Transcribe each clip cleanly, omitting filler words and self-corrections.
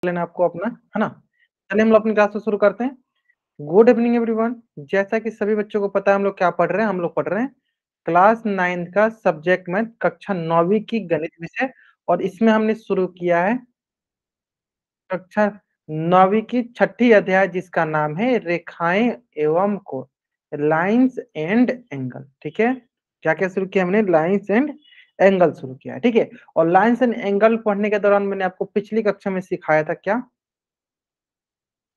लेना आपको अपना, है ना? चलिए हम लोग अपनी क्लास को शुरू करते हैं। Good evening everyone. जैसा कि सभी बच्चों को पता है हम लोग क्या पढ़ रहे हैं, हम लोग पढ़ रहे हैं क्लास 9th का सब्जेक्ट में कक्षा 9वीं की गणित विषय और इसमें हमने शुरू किया है कक्षा 9वीं की छठी अध्याय जिसका नाम है रेखाएं एवं कोण, लाइन्स एंड एंगल। ठीक है, क्या-क्या शुरू किया हमने? लाइन्स एंड एंगल शुरू किया है, ठीक है? और लाइन्स एंड एंगल पढ़ने के दौरान मैंने आपको पिछली कक्षा में सिखाया था क्या?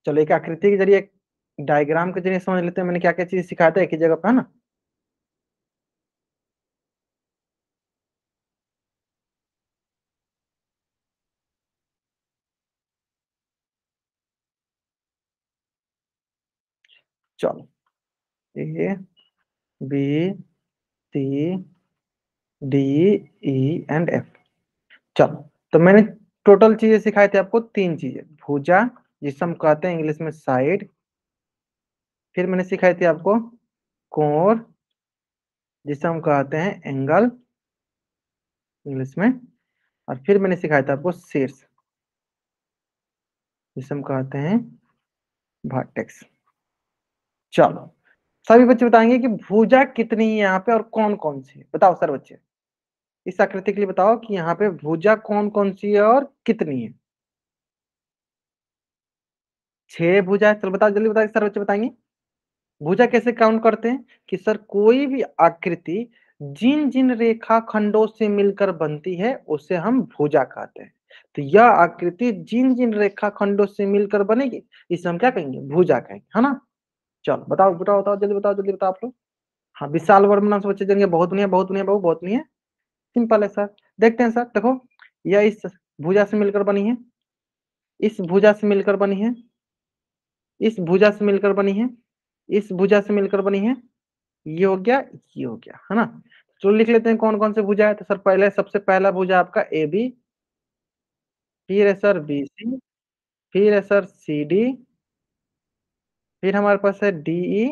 चलो एक आकृति के जरिए, एक डायग्राम के जरिए समझ लेते हैं मैंने क्या-क्या चीज़ सिखाया था एक ही जगह पे, है ना? चलो A, B, C, D, E and F. चलो, तो मैंने टोटल चीज़ें सिखाई थी आपको 3 चीज़ें, भुजा जिसे हम कहते हैं इंग्लिश में साइड, फिर मैंने सिखाई थी आपको कोण जिसे हम कहते हैं एंगल इंग्लिश में, और फिर मैंने सिखाया था आपको शीर्ष जिसे हम कहते हैं वर्टेक्स। चलो, सभी बच्चे बताएँगे कि भुजा कितनी है यहाँ पे और कौन-कौन सी है? बताओ सर बच्चे। इस आकृति के लिए बताओ कि यहाँ पे भुजा कौन-कौन सी है और कितनी है? 6 भुजा है। चलो बताओ, जल्दी बताओ सर बच्चे बताएँगे। भुजा कैसे काउंट करते हैं? कि सर कोई भी आकृति जिन-जिन रेखाखंडों से मिलकर बनती है उसे हम भुजा कहते हैं। तो यह आकृति जिन-जिन रेखाखंडों से मिलकर बनेगी, इसे हम क्या कहेंगे? भुजा कहेंगे, है ना? चलो बताओ, जल्दी बताओ आप लोग। हाँ, विशाल वर्मन से बच्चे जानेंगे, बहुत बढ़िया, बहुत बढ़िया, बहुत बढ़िया। सिंपल है सर। देखते हैं सर, देखो यह इस भुजा से मिलकर बनी है, इस भुजा से मिलकर बनी है, इस भुजा से मिलकर बनी है, इस भुजा से मिलकर बनी है, ये हो गया, ये हो गया, है ना? चलो लिख लेते हैं कौन-कौन से भुजा है। तो सर पहले सबसे पहला भुजा आपका एबी, फिर है सर बीसी, फिर है सर सीडी, फिर हमारे पास है डीई,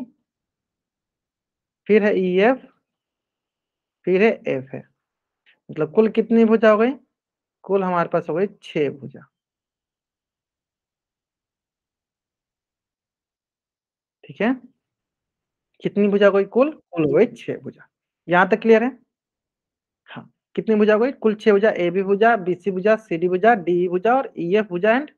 फिर है ईएफ, फिर है एफ है। मतलब कुल कितनी भुजा हो गई? कुल हमारे पास हो गई 6 भुजा। ठीक है? कितनी भुजा हो गई कुल? कुल हो गई 6 भुजा। यहाँ तक क्लियर है? हाँ। कितनी भुजा हो गई? कुल 6 भुजा, एबी भुजा, बीसी भुजा, सीडी भुजा, डीई भुजा और ईएफ भुजा एंड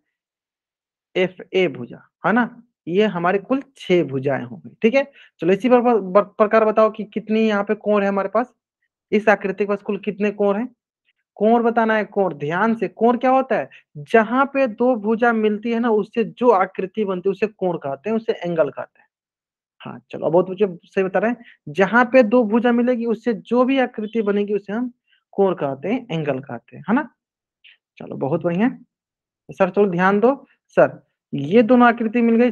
एफए भुजा, है ना? ये हमारे कुल 6 भुजाएँ हो गई, ठीक है? चलो इसी प्रकार बताओ कि कितनी यहाँ पे कोण है हमारे पास? इस आकृति के पास कुल कितने कोण हैं? कोण बताना है, कोण। ध्यान से, कोण क्या होता है? जहाँ पे 2 भुजा मिलती है ना, उससे जो आकृति बनती है उसे कोण कहते हैं, उसे एंगल कहते हैं। हाँ, चलो अब बहुत बच्चे सही बता रहे हैं। जहाँ पे 2 भुजा मिलेगी उससे जो भी आकृति बनेगी उसे हम कोण कहते हैं, एंगल कहते हैं, है ना? चलो बहुत बढ़िया। सर चलो ध्यान दो। सर ये दोनों आकृति मिल गई।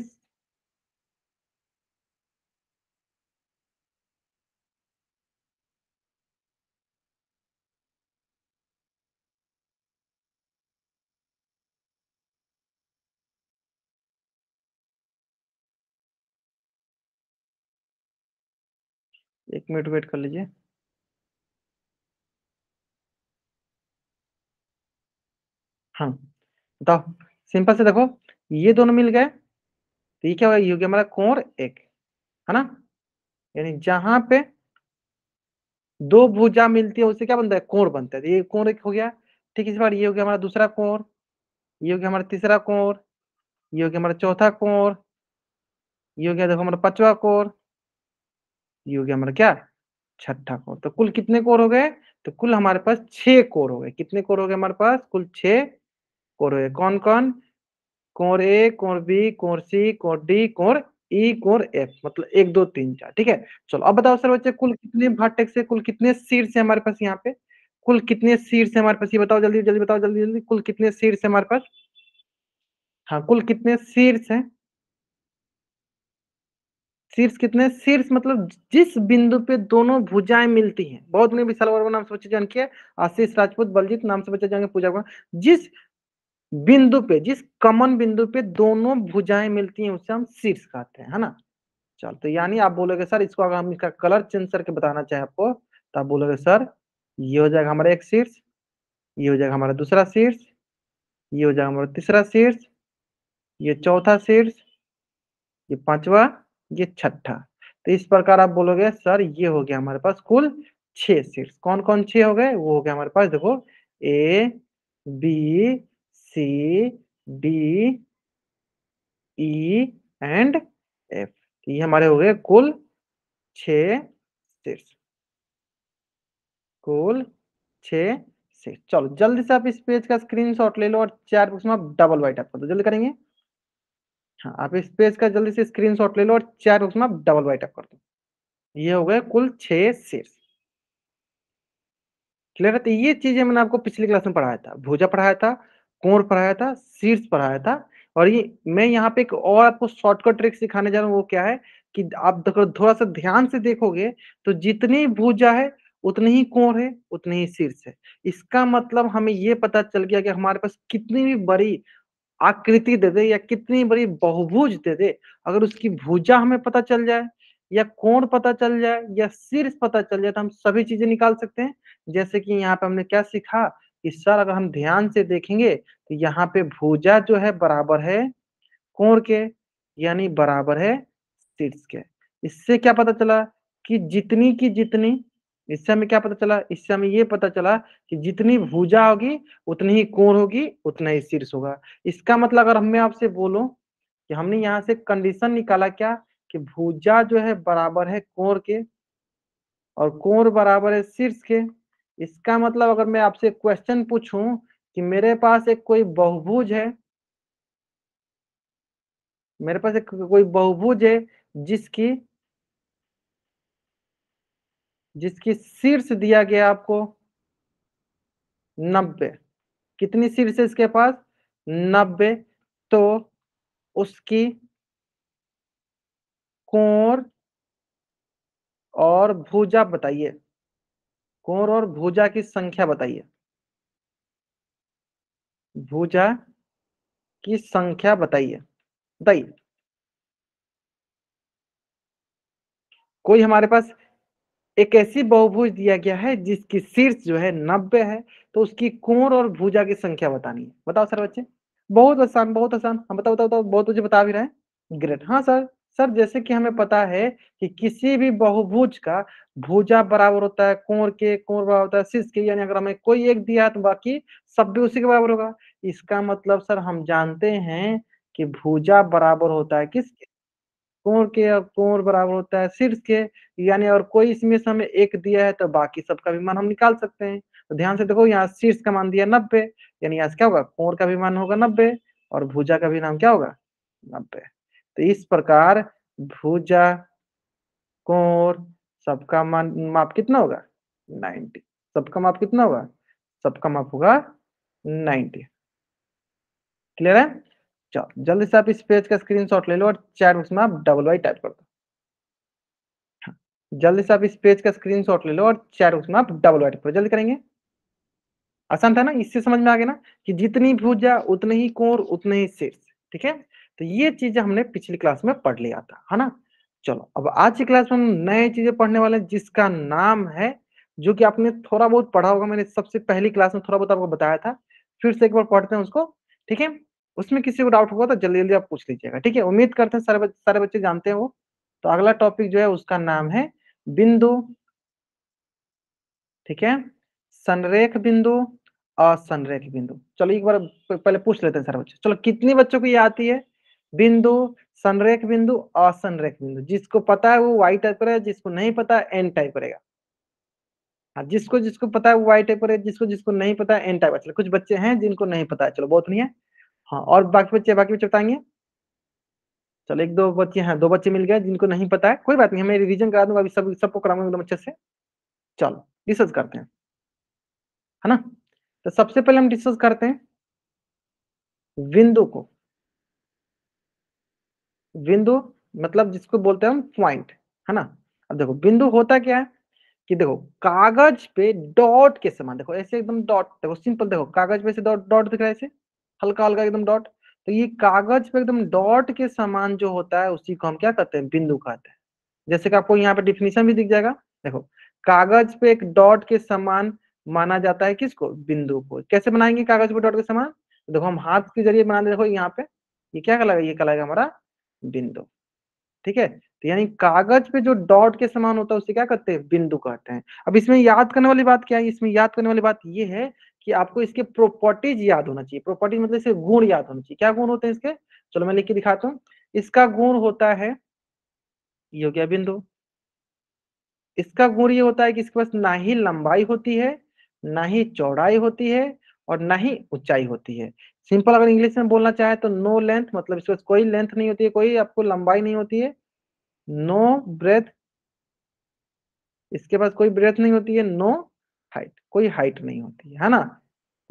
1 मिनट वेट कर लीजिए। हाँ, बताओ। सिंपल से देखो, ये दोनों मिल गए, तो ये क्या होगा? ये हो गया हमारा कोण 1, है ना? यानी जहाँ पे 2 भुजा मिलती है उससे क्या बनता है? कोण बनता है। तो ये कोण 1 हो गया। ठीक इसी प्रकार ये हो गया हमारा दूसरा कोण, ये हो गया हमारा तीसरा कोण, ये हो गया हमारा चौथा कोण, ये हो गया देखो हमारा 5वां कोण, ये हो गया हमारा क्या? छठा कोण। तो कुल कितने कोण हो गए? तो कुल हमारे पास 6 कोण हो गए। कितने कोण हो गए हमारे पास? कुल 6 कोण हो गए। कौन-कौन? कोण ए, कोण बी, कोण सी, कोण डी, कोण ई, कोण एफ, मतलब 1, 2, 3, 4, ठीक है? चलो अब बताओ सर बच्चे कुल कितने वर्टेक्स है, कुल कितने शीर्ष है हमारे पास यहाँ पे? कुल कितने शीर्ष है हमारे पास? ये बताओ जल्दी, जल्दी बताओ, जल्दी-जल्दी कुल कितने शीर्ष है हमारे पास? हाँ, कुल कितने शीर्ष हैं? शीर्ष कितने? शीर्ष मतलब जिस बिंदु पे दोनों भुजाएँ मिलती हैं। बहुत बढ़िया, विशाल वर्मा नाम से बच्चे जान के आशीष राजपूत, बलजीत नाम से बच्चे जाएँगे, पूजा वर्मा। जिस बिंदु पे, जिस कॉमन बिंदु पे दोनों भुजाएँ मिलती हैं उसे हम शीर्ष कहते हैं, है ना? चल तो यानी आप बोलोगे सर इसको अगर हम इसका कलर चेंज करके बताना चाहें आपको, तो आप बोलोगे सर ये हो जाएगा हमारा एक शीर्ष, ये हो जाएगा हमारा दूसरा शीर्ष, ये हो जाएगा हमारा तीसरा शीर्ष, ये चौथा शीर्ष, ये पांचवा, ये छठा। तो इस प्रकार आप बोलोगे सर ये हो गया हमारे पास कुल 6 शीर्ष। कौन-कौन 6 हो गए? वो हो गया हमारे पास देखो A, B, C, D, E and F. ये हमारे हो गए कुल 6 शीर्ष, कुल 6 शीर्ष। चलो जल्दी से आप इस पेज का स्क्रीनशॉट ले लो और चैट बॉक्स में आप डबल बाइट टाइप कर दो। जल्दी करेंगे? हाँ, आप इस पेज का जल्दी से स्क्रीनशॉट ले लो और चैट बॉक्स में आप डबल बाइट टाइप कर दो। ये हो गए कुल 6 शीर्ष। क्लियर है? तो ये चीज़ें मैंने आपको पिछली क्लास में पढ़ाया था। भुजा पढ़ाया था, कोण पढ़ाया था, शीर्ष पढ़ाया था और ये मैं यहाँ पे एक और आपको शॉर्टकट ट्रिक सिखाने जा रहा हूँ, वो क्या है कि आप देखो थोड़ा-सा ध्यान से देखोगे तो जितनी भुजा है, उतनी ही कोण है, उतनी ही शीर्ष है। इसका मतलब हमें ये पता चल गया कि हमारे पास कितनी भी बड़ी आकृति दे दे या कितनी बड़ी बहुभुज दे दे, अगर उसकी भुजा हमें पता चल जाए या कोण पता चल जाए या शीर्ष पता चल जाए तो हम सभी चीजें निकाल सकते हैं। जैसे कि यहाँ पे हमने क्या सीखा कि सर अगर हम ध्यान से देखेंगे तो यहाँ पे भुजा जो है बराबर है कोण के, यानी बराबर है शीर्ष के। इससे क्या पता चला कि जितनी की जितनी, इससे हमें क्या पता चला, इससे हमें ये पता चला कि जितनी भुजा होगी उतनी ही कोण होगी, उतना ही शीर्ष होगा। इसका मतलब अगर मैं आपसे बोलूं कि हमने यहाँ से कंडीशन निकाला क्या कि भुजा जो है बराबर है कोण के और कोण बराबर है शीर्ष के। इसका मतलब अगर मैं आपसे क्वेश्चन पूछूं कि मेरे पास एक कोई बहुभुज है, मेरे पास एक कोई बहुभुज है जिसकी जिसकी शीर्ष दिया गया आपको 90। कितनी शीर्ष है इसके पास? 90। तो उसकी कोण और भुजा बताइए, कोण और भुजा की संख्या बताइए, भुजा की संख्या बताइए, बताइए। कोई हमारे पास एक ऐसी बहुभुज दिया गया है जिसकी शीर्ष जो है 90 है, तो उसकी कोण और भुजा की संख्या बतानी है। बताओ सर बच्चे। बहुत आसान, बहुत आसान। हम बताओ बताओ बताओ, बहुत मुझे बता भी रहे हैं। ग्रेट। हाँ सर। सर जैसे कि हमें पता है कि किसी भी बहुभुज का भुजा बराबर होता है कोण के, कोण बराबर होता है शीर्ष के, यानी अगर हमें कोई एक दिया है तो बाकी सब भी उसी के बराबर होगा। इसका मतलब सर हम जानते हैं कि भुजा बराबर होता है किसके? कोण के। और कोण बराबर होता है शीर्ष के, यानी और कोई इसमें से हमें एक दिया है तो बाकी सबका भी मान हम निकाल सकते हैं। तो ध्यान से देखो यहाँ शीर्ष का मान दिया 90, यानी यहाँ से क्या होगा कोण का भी मान होगा 90 और भुजा का भी नाम क्या होगा 90। तो इस प्रकार भुजा, कोण सबका मान माप कितना होगा 90। सबका माप कितना होगा? सबका माप होगा 90। क्लियर है? चलो जल्दी से आप इस पेज का स्क्रीनशॉट ले लो और चैट बॉक्स में आप डबल वाई टाइप कर दो। जल्दी से आप इस पेज का स्क्रीनशॉट ले लो और चैट बॉक्स में आप डबल टाइप करो। जल्दी करेंगे? आसान था ना? इससे समझ में आ गया ना कि जितनी भुजा उतने ही कोण उतने ही शीर्ष। ठीक है? तो ये चीजें हमने पिछली क्लास में पढ़ लिया था, है ना? चलो अब आज की क्लास में हम नए चीजें पढ़ने वाले हैं जिसका नाम है, जो कि आपने थोड़ा बहुत पढ़ा होगा, मैंने सबसे पहली क्लास में थोड़ा बहुत आपको बताया था। फिर से एक बार पढ़ते हैं उसको। ठीक है? उसमें किसी को डाउट होगा तो जल्दी जल्दी आप पूछ लीजिएगा। ठीक है? उम्मीद करते हैं सारे बच्चे जानते हैं वो। तो अगला टॉपिक जो है उसका नाम है बिंदु। ठीक है? संरेख बिंदु, असंरेख बिंदु। चलो एक बार पहले पूछ लेते हैं सारे बच्चे। चलो कितने बच्चों को ये आती है? बिंदु, संरेख बिंदु, असंरेख बिंदु। जिसको पता है वो वाई टाइप करेगा, जिसको नहीं पता है एन टाइप करेगा। हाँ, जिसको जिसको पता है वो वाई टाइप करेगा, जिसको जिसको नहीं पता है एन टाइप। चलो कुछ बच्चे हैं जिनको नहीं पता है, चलो बहुत नहीं है। हाँ, और बाकी बच्चे बताएंगे। चलो एक दो बच्चे हैं, दो बच्चे मिल गए जिनको नहीं पता है, कोई बात नहीं, हमें रिवीजन करा दूंगा, अभी सब सबको कराऊंगा एकदम अच्छे से। चलो डिस्कस करते हैं, है ना? तो सबसे पहले हम डिस्कस करते हैं बिंदु को। बिंदु मतलब जिसको बोलते हैं हम पॉइंट, है ना? अब देखो बिंदु होता क्या है कि देखो कागज पे डॉट के समान, देखो ऐसे एकदम डॉट, देखो सिंपल, देखो कागज पे से डॉट डॉट दिख रहा है ऐसे हल्का हल्का एकदम डॉट। तो ये कागज पे एकदम डॉट के समान जो होता है उसी को हम क्या कहते हैं? बिंदु कहते हैं। जैसे कि आपको यहाँ पे डिफिनीशन भी दिख जाएगा। देखो कागज पे एक डॉट के समान माना जाता है किसको? बिंदु को। कैसे बनाएंगे कागज पे डॉट के समान? तो देखो हम हाथ के जरिए बना दे, देखो यहाँ पे ये क्या कहलाएगा, ये कहलाएगा हमारा बिंदु। ठीक है, तो यानी कागज पे जो डॉट के समान होता है उसे क्या कहते हैं, बिंदु कहते हैं। अब इसमें याद करने वाली बात क्या है, इसमें याद करने वाली बात ये है कि आपको इसके प्रॉपर्टीज याद होना चाहिए। प्रॉपर्टीज मतलब इसके गुण याद होना चाहिए। क्या गुण होते हैं इसके, चलो मैं लिख के दिखाता हूँ। इसका गुण होता है, ये हो गया बिंदु। इसका गुण ये होता है कि इसके पास ना ही लंबाई होती है, ना ही चौड़ाई होती है, और ना ही ऊंचाई होती है। सिंपल अगर इंग्लिश में बोलना चाहे तो नो लेंथ, मतलब इसके पास कोई लेंथ नहीं होती है, कोई आपको लंबाई नहीं होती है। नो ब्रेथ, इसके पास कोई ब्रेथ नहीं होती है। नो हाइट, कोई हाइट नहीं होती है ना,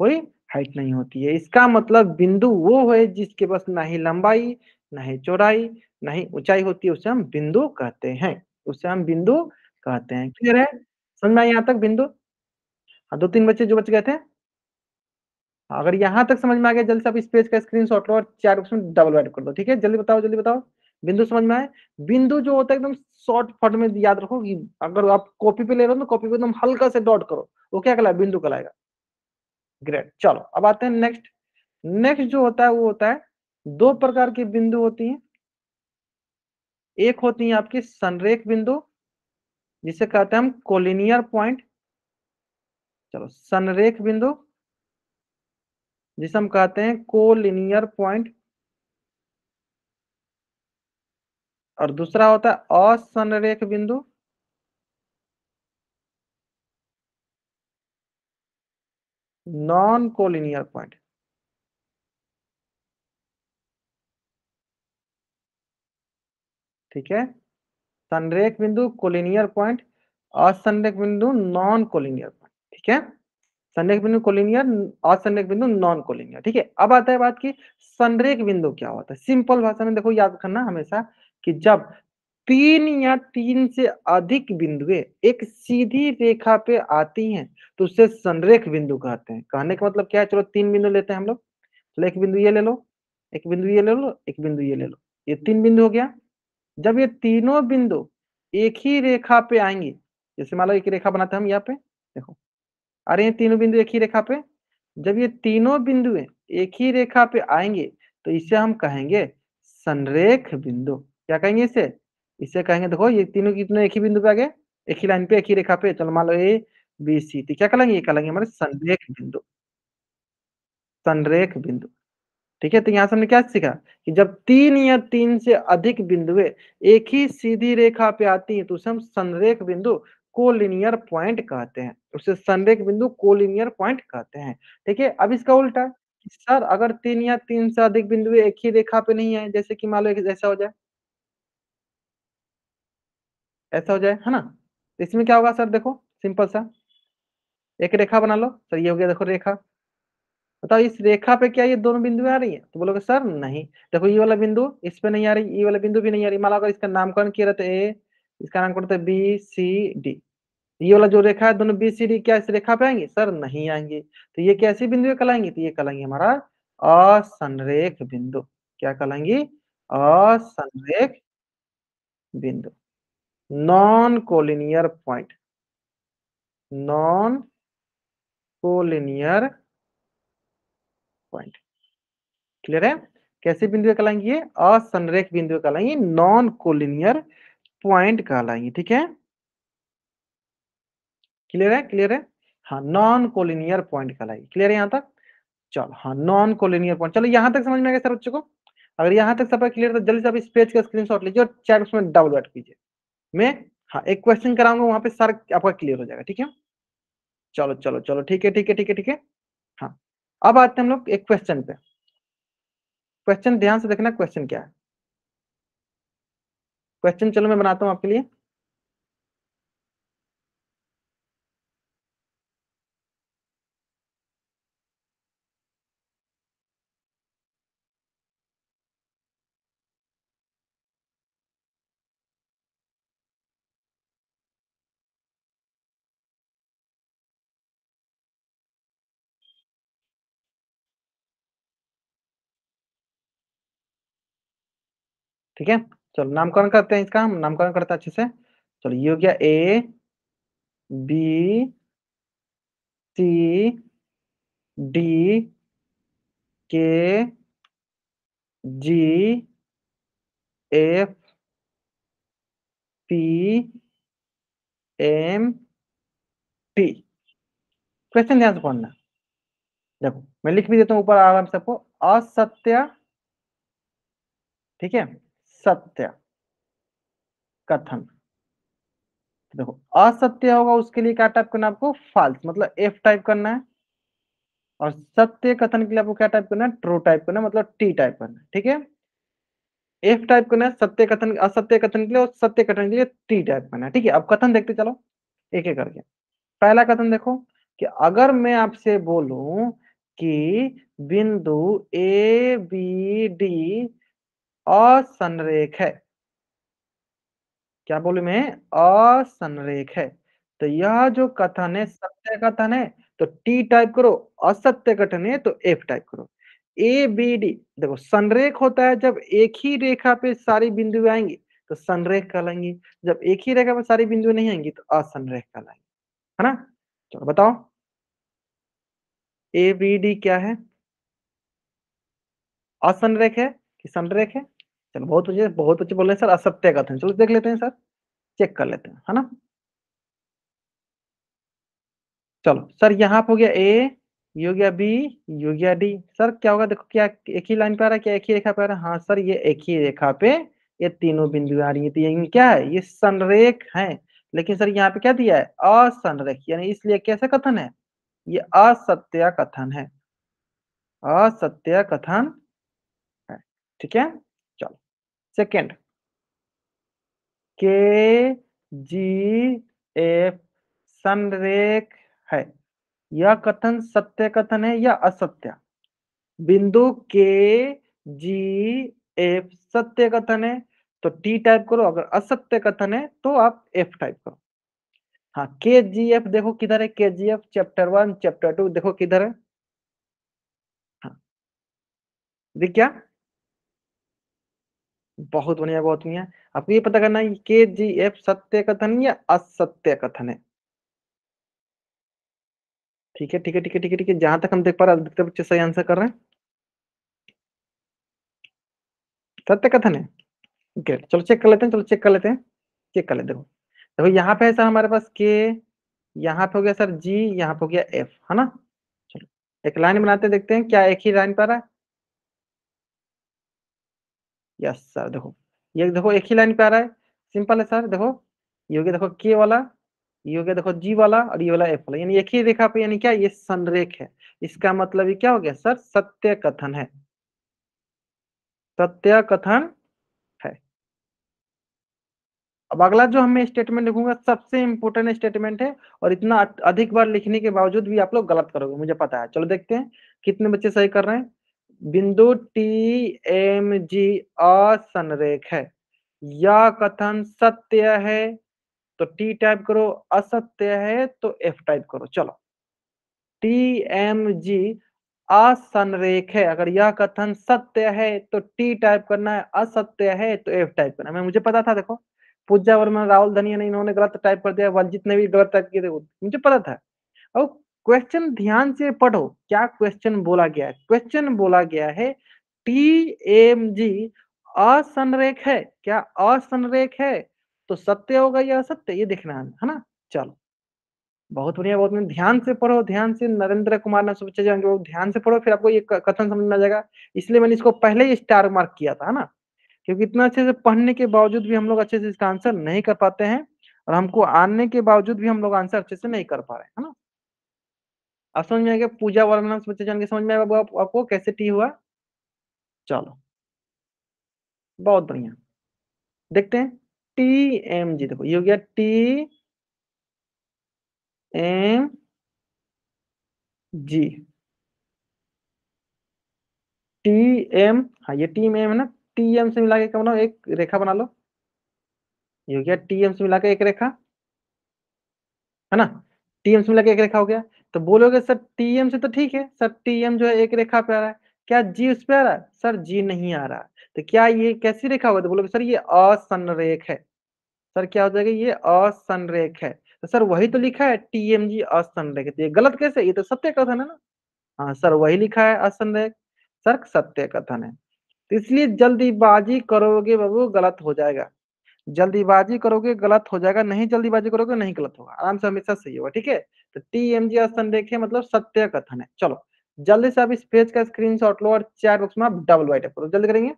कोई हाइट नहीं होती है। इसका मतलब बिंदु वो है जिसके पास ना ही लंबाई, ना ही चौड़ाई, ना ही ऊंचाई होती है, उसे हम बिंदु कहते हैं। उसे हम बिंदु कहते हैं। क्लियर है, समझ में आई यहाँ तक बिंदु। हाँ, 2-3 बच्चे जो बच गए थे, अगर यहाँ तक समझ में आ गया जल्दी से आप इस पेज का स्क्रीनशॉट लो और चैट बॉक्स में डबल ऐड कर दो। ठीक है, जल्दी बताओ, जल्दी बताओ। बिंदु समझ में आए। बिंदु जो होता है एकदम शॉर्ट फॉर्म में याद रखो कि अगर आप कॉपी पे ले रहे हो तो कॉपी पे एकदम हल्का से डॉट करो, वो क्या कहलाएगा, बिंदु कहलाएगा। ग्रेट, चलो अब आते हैं नेक्स्ट। नेक्स्ट जो होता है वो होता है, दो प्रकार की बिंदु होती हैं। एक होती है आपकी संरेख बिंदु, जिसे कहते हैं हम कोलिनियर पॉइंट। चलो, संरेख बिंदु जिसे हम कहते हैं कोलिनियर पॉइंट। और दूसरा होता है असंरेख बिंदु, नॉन कोलिनियर पॉइंट। ठीक है, संरेख बिंदु कोलिनियर पॉइंट, असंरेख बिंदु नॉन कोलिनियर पॉइंट। ठीक है, संरेख बिंदु कोलिनियर, असंरेख बिंदु नॉन कोलिनियर। ठीक है, अब आता है बात की संरेख बिंदु क्या होता है। सिंपल भाषा में देखो, याद करना हमेशा कि जब तीन या तीन से अधिक बिंदुएं एक सीधी रेखा पे आती हैं तो उसे संरेख बिंदु कहते हैं। कहने का मतलब क्या है, चलो 3 बिंदु लेते हैं हम लोग। चलो, एक बिंदु ये ले लो, एक बिंदु ये ले लो, एक बिंदु ये ले लो, ये 3 बिंदु हो गया। जब ये तीनों बिंदु एक ही रेखा पे आएंगे, जैसे मान लो एक रेखा बनाते हैं हम यहाँ पे, देखो आ रहे हैं तीनों बिंदु एक ही रेखा पे। जब ये तीनों बिंदुएं एक ही रेखा पे आएंगे तो इसे हम कहेंगे संरेख बिंदु। क्या कहेंगे इसे, इसे कहेंगे, देखो ये तीनों कितने एक ही बिंदु पे आ गए, एक ही लाइन पे, एक ही रेखा पे। चलो मान लो ए बी सी, तो क्या कहलाएंगे, ये कहलाएंगे हमारे संरेख बिंदु। संरेख बिंदु। ठीक है, तो यहाँ से हमने क्या सीखा कि जब तीन या तीन से अधिक बिंदुएं एक ही सीधी रेखा पे आती हैं तो उसे हम संरेख बिंदु कोलिनियर पॉइंट कहते हैं। उसे संरेख बिंदु कोलिनियर पॉइंट कहते हैं। ठीक है, अब इसका उल्टा, सर अगर तीन या तीन से अधिक बिंदुएं एक ही रेखा पे नहीं है, जैसे कि मान लो ऐसा हो जाए, ऐसा हो जाए, है ना, तो इसमें क्या होगा सर, देखो सिंपल सा एक रेखा बना लो। सर ये हो गया, देखो रेखा। बताओ इस रेखा पे क्या ये दोनों बिंदु आ रही है, तो बोलोगे सर नहीं। देखो ये वाला बिंदु इस पे नहीं आ रही, ये वाला बिंदु भी नहीं आ रही। मान लो अगर इसका नामकरण किया रहता है ए, इसका नामकरण रहता है बी सी डी, ये वाला जो रेखा है दोनों बी सी डी क्या इस रेखा पे आएंगे, सर नहीं आएंगे। तो ये कैसी बिंदु कहलाएंगी, तो ये कहलाएंगे हमारा असंरेख बिंदु। क्या कहलाएंगी, असंरेख बिंदु, non collinear point, non collinear point. Clear है, कैसे बिंदु कहलाएंगी, ये असंरेख बिंदु कहलाएंगी, नॉन कोलिनियर पॉइंट कहलाएंगी। ठीक है, क्लियर है, क्लियर है। हाँ, नॉन कोलिनियर पॉइंट कहलाएगी। क्लियर है यहाँ तक, चलो हाँ नॉन कोलिनियर पॉइंट। चलो यहाँ तक समझ में आ गया सर बच्चों को। अगर यहाँ तक सब क्लियर तो जल्दी से आप इस पेज का स्क्रीनशॉट लीजिए और चैट बॉक्स में डबल ऐड कीजिए। मैं हाँ एक क्वेश्चन कराऊंगा, वहां पे सर आपका क्लियर हो जाएगा। ठीक है, चलो चलो चलो, ठीक है ठीक है ठीक है ठीक है। हाँ, अब आते हैं हम लोग एक क्वेश्चन पे। क्वेश्चन ध्यान से देखना, क्वेश्चन क्या है। क्वेश्चन चलो मैं बनाता हूँ आपके लिए। ठीक है, चलो नामकरण करते हैं इसका, हम नामकरण करते हैं अच्छे से। चलो ये हो गया ए B C D K G F P M T. Question ध्यान से पढ़ना। देखो मैं लिख भी देता हूं ऊपर आराम से आपको। असत्य, ठीक है, सत्य कथन। देखो असत्य होगा उसके लिए क्या टाइप करना है आपको? फाल्स, मतलब एफ टाइप करना है। और सत्य कथन के लिए आपको क्या टाइप करना है? ट्रू टाइप करना है, मतलब टी टाइप करना है। ठीक है, एफ टाइप करना है सत्य कथन, असत्य कथन के लिए, और सत्य कथन के लिए टी टाइप करना है। ठीक है, अब कथन देखते चलो एक एक करके। पहला कथन देखो कि अगर मैं आपसे बोलूं कि बिंदु ए बी डी असंरेख है, क्या बोलूं मैं? असंरेख है। तो यह जो कथन है सत्य कथन है तो टी टाइप करो, असत्य कथन है तो एफ टाइप करो। ए बी डी, देखो संरेख होता है जब एक ही रेखा पे सारी बिंदु आएंगी तो संरेख कहलाएंगी, जब एक ही रेखा पे सारी बिंदु नहीं आएंगी तो असंरेख कहलाएंगी, है ना? चलो बताओ ए बी डी क्या है? असंरेख है कि संरेख है? चलो बहुत बच्चे बोल रहे हैं सर असत्य कथन। चलो देख लेते हैं सर, चेक कर लेते हैं, है ना? चलो सर यहाँ पे हो गया ए, ये हो गया बी, ये हो गया डी। सर क्या होगा? देखो क्या एक ही लाइन पे आ रहा है? क्या एक ही रेखा पे आ रहा है? हाँ सर, ये एक ही रेखा पे ये तीनों बिंदु आ रही है, तो ये क्या है? ये संरेख है। लेकिन सर यहाँ पे क्या दिया है? असंरेख, यानी इसलिए कैसा कथन है? ये असत्य कथन है, असत्य कथन है। ठीक है, चलो सेकेंड, के जी एफ संरेख है, यह कथन सत्य कथन है या असत्य? बिंदु के जी एफ सत्य कथन है तो टी टाइप करो, अगर असत्य कथन है तो आप एफ टाइप करो। हाँ, के जी एफ देखो किधर है? के जी एफ चैप्टर 1 चैप्टर 2 देखो किधर है? हाँ, देख क्या? बहुत बढ़िया, बहुत बढ़िया। आपको ये पता करना है के जी एफ सत्य कथन या असत्य कथन है। ठीक है, ठीक है, ठीक है, ठीक है, ठीक है, जहां तक हम देख पा रहे हैं अधिकतर बच्चे सही आंसर कर रहे हैं, सत्य कथन है। ग्रेट, चलो चेक कर लेते हैं, चलो चेक कर लेते हैं, चेक कर लेते हैं। देखो यहाँ पे है सर हमारे पास के, यहाँ पे हो गया सर जी, यहाँ पे हो गया एफ, है ना? चलो एक लाइन बनाते देखते हैं क्या एक ही लाइन पर है। यस सर, देखो ये देखो एक ही लाइन पे आ रहा है, सिंपल है सर। देखो ये हो गया, देखो के वाला, ये हो गया देखो जी वाला, और ये वाला एफ वाला, यानी एक ही रेखा पे, यानी क्या? ये संरेख है। इसका मतलब ये क्या हो गया सर? सत्य कथन है, सत्य कथन है। अब अगला जो हमें स्टेटमेंट लिखूंगा सबसे इंपोर्टेंट स्टेटमेंट है, और इतना अधिक बार लिखने के बावजूद भी आप लोग गलत करोगे, मुझे पता है। चलो देखते हैं कितने बच्चे सही कर रहे हैं। बिंदु टी एम जी असंरेख है, यह कथन सत्य है तो टी टाइप करो, असत्य है तो एफ टाइप करो। चलो टी एम जी असंरेख है, अगर यह कथन सत्य है तो टी टाइप करना है, असत्य है तो एफ टाइप करना है। मैं मुझे पता था, देखो पूजा वर्मा, राहुल धनिया ने, इन्होंने गलत टाइप कर दिया, वंजित ने भी गलत टाइप किया, देखो मुझे पता था। अब क्वेश्चन ध्यान से पढ़ो, क्या क्वेश्चन बोला गया है? क्वेश्चन बोला गया है टी एम जी असंरेख है, क्या असंरेख है तो सत्य होगा या असत्य, ये देखना है ना? चलो बहुत बढ़िया, बहुत बढ़िया, ध्यान से पढ़ो, ध्यान से। नरेंद्र कुमार ने सोचा जाएंगे, वो ध्यान से पढ़ो, फिर आपको ये कथन समझ में आ जाएगा। इसलिए मैंने इसको पहले ही स्टार मार्क किया था, है ना? क्योंकि इतना अच्छे से पढ़ने के बावजूद भी हम लोग अच्छे से इसका आंसर नहीं कर पाते हैं, और हमको आने के बावजूद भी हम लोग आंसर अच्छे से नहीं कर पा रहे हैं, है ना? अब समझ में आ गया पूजा वर्णन से बच्चे जान के, समझ में आया आपको कैसे टी हुआ? चलो बहुत बढ़िया, देखते हैं टी एम जी। देखो ये हो गया T M G, T M, हाँ ये टी एम है ना, टी एम से मिला के क्या बनाओ? एक रेखा बना लो। ये हो गया टी एम से मिला के एक रेखा, है ना? टीएम से मिला के एक रेखा हो गया। तो बोलोगे सर टीएम से तो ठीक है सर, टीएम जो है एक रेखा पे आ रहा है, क्या जी उस पे आ रहा है? सर जी नहीं आ रहा है। तो क्या ये कैसी रेखा होगा? तो बोलोगे सर ये असंरेख है। सर क्या हो जाएगा? ये असंरेख है। तो सर वही तो लिखा है टीएमजी असंरेख, तो ये गलत कैसे? ये तो सत्य कथन है ना। हाँ सर वही लिखा है असंरेख। तर्क सत्य कथन है। तो इसलिए जल्दीबाजी करोगे बाबू गलत हो जाएगा। जल्दीबाजी करोगे गलत हो जाएगा, नहीं जल्दीबाजी करोगे नहीं गलत होगा, आराम से हमेशा सही होगा, ठीक है। तो टीएमजी संरेखित मतलब सत्य कथन है। चलो जल्दी से आप इस पेज का स्क्रीनशॉट लो और चैट बॉक्स में आप डबल वाइट करो, जल्दी करेंगे।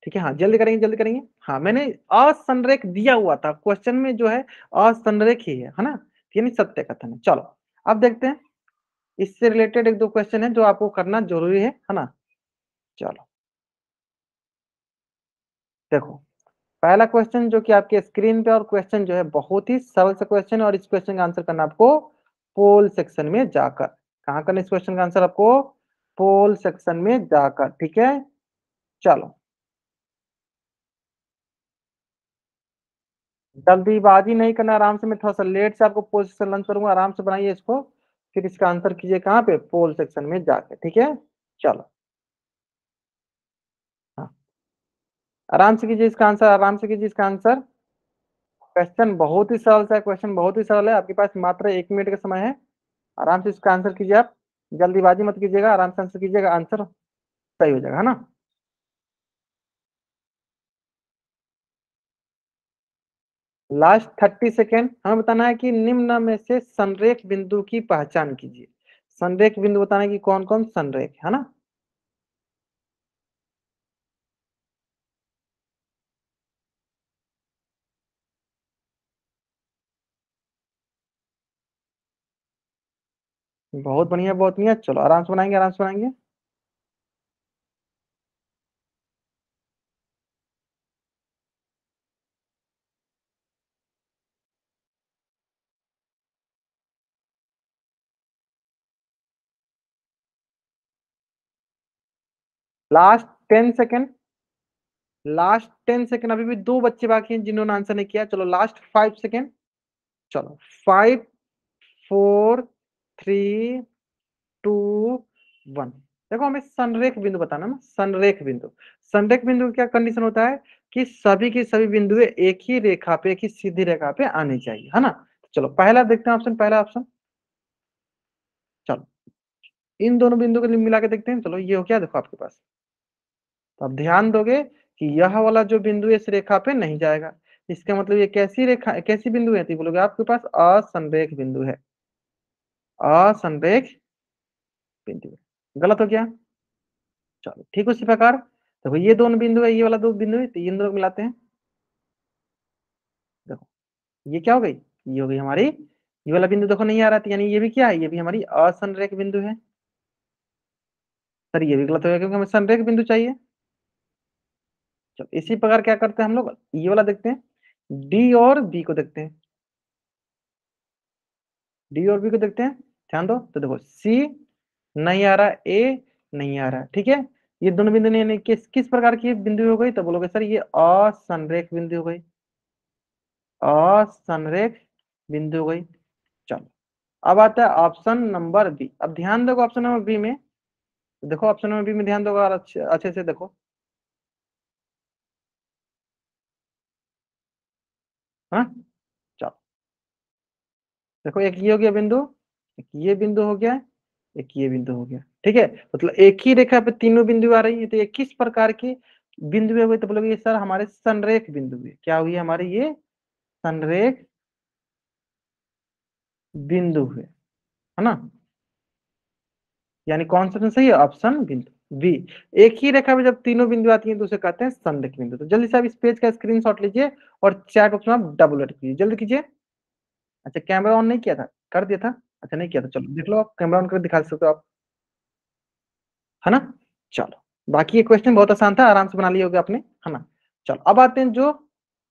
ठीक है, हाँ जल्दी करेंगे जल्दी करेंगे। हाँ मैंने असंरेख दिया हुआ था क्वेश्चन में, जो है असंरेख ही है ना, यानी सत्य कथन है। चलो अब देखते हैं, इससे रिलेटेड एक दो क्वेश्चन है जो आपको करना जरूरी है ना। चलो देखो, पहला क्वेश्चन जो कि आपके स्क्रीन पे, और क्वेश्चन जो है बहुत ही सरल सा क्वेश्चन है, और इस क्वेश्चन का आंसर करना आपको पोल सेक्शन में जाकर। कहाँ करना इस क्वेश्चन का आंसर आपको? पोल सेक्शन में जाकर, ठीक है। चलो जल्दीबाजी नहीं करना, आराम से। मैं थोड़ा सा लेट से आपको पोल सेक्शन लंच करूंगा, आराम से बनाइए इसको, फिर इसका आंसर कीजिए कहाँ पे? पोल सेक्शन में जाकर, ठीक है। चलो हाँ, आराम से कीजिए इसका आंसर, आराम से कीजिए इसका आंसर। क्वेश्चन बहुत ही सरल सा है, क्वेश्चन बहुत ही सरल है, आपके पास मात्र 1 मिनट का समय है। आराम से इसका आंसर कीजिए आप, जल्दीबाजी मत कीजिएगा, आराम से आंसर कीजिएगा, आंसर सही हो जाएगा, है ना। लास्ट 30 सेकेंड हमें बताना है कि निम्न में से संरेख बिंदु की पहचान कीजिए। संरेख बिंदु बताना है कि कौन कौन संरेख है ना। बहुत बढ़िया बहुत बढ़िया, चलो आराम से बनाएंगे आराम से बनाएंगे। लास्ट 10 सेकेंड, लास्ट 10 सेकेंड, अभी भी दो बच्चे बाकी हैं जिन्होंने आंसर नहीं किया। चलो लास्ट 5 सेकेंड। चलो 5 4 3 2 1। देखो हमें संरेख बिंदु बताना ना, संरेख बिंदु। संरेख बिंदु का क्या कंडीशन होता है कि सभी की सभी बिंदु एक ही रेखा पे, एक ही सीधी रेखा पे आनी चाहिए, है ना। चलो पहला देखते हैं ऑप्शन, पहला ऑप्शन। चलो इन दोनों बिंदु को मिला के देखते हैं। चलो ये हो गया, देखो आपके पास। तो अब ध्यान दोगे कि यह वाला जो बिंदु है इस रेखा पे नहीं जाएगा। इसका मतलब ये कैसी रेखा, कैसी बिंदु है? तो बोलोगे आपके पास असंरेख बिंदु है, असंरेख बिंदु है। गलत हो गया। चलो ठीक उसी प्रकार देखो, ये दोनों बिंदु है, ये वाला दो बिंदु है, तो इन दोनों को मिलाते हैं। देखो ये क्या हो गई? ये हो गई हमारी, ये वाला बिंदु देखो नहीं आ रहा था, यानी ये भी क्या है? ये भी हमारी असंरेख बिंदु है। सर ये भी गलत हो गया क्योंकि हमें संरेख बिंदु चाहिए। चलो इसी प्रकार क्या करते हैं हम लोग, ये वाला देखते हैं, डी और बी को देखते हैं। डी और बी को देखते हैं, ध्यान दो। तो देखो सी नहीं आ रहा, ए नहीं आ रहा, ठीक है। ये दोनों बिंदु नहीं, यानी किस किस प्रकार की बिंदु हो गई? तो बोलोगे सर ये असंरेख बिंदु हो गई, असंरेख बिंदु हो गई। चलो अब आता है ऑप्शन नंबर बी। अब ध्यान दो ऑप्शन नंबर बी में, देखो ऑप्शन नंबर बी में ध्यान दो और अच्छे अच्छे से देखो। हाँ चलो देखो, एक ये हो गया बिंदु, एक ये बिंदु हो गया, एक ये बिंदु हो गया, ठीक है। मतलब एक ही रेखा पे तीनों बिंदु आ रही है, तो ये किस प्रकार की बिंदु हुए? तो बोलोगे ये सर हमारे संरेख बिंदु हुए। क्या हुई हमारे? ये संरेख बिंदु हुए, है ना। यानी कौन सा सही है? ऑप्शन बिंदु बी। एक ही रेखा में जब तीनों बिंदु आती हैं तो उसे कहते हैं संरेख बिंदु। तो जल्दी से आप इस पेज का स्क्रीनशॉट लीजिए और चैट बॉक्स में आप डबल कीजिए, जल्दी कीजिए। अच्छा कैमरा ऑन नहीं किया था? कर दिया था? अच्छा नहीं किया था, चलो देख लो, आप कैमरा ऑन करके दिखा सकते हो आप, है ना। चलो बाकी ये क्वेश्चन बहुत आसान था, आराम से बना लिए होगे आपने, है ना। चलो अब आते हैं जो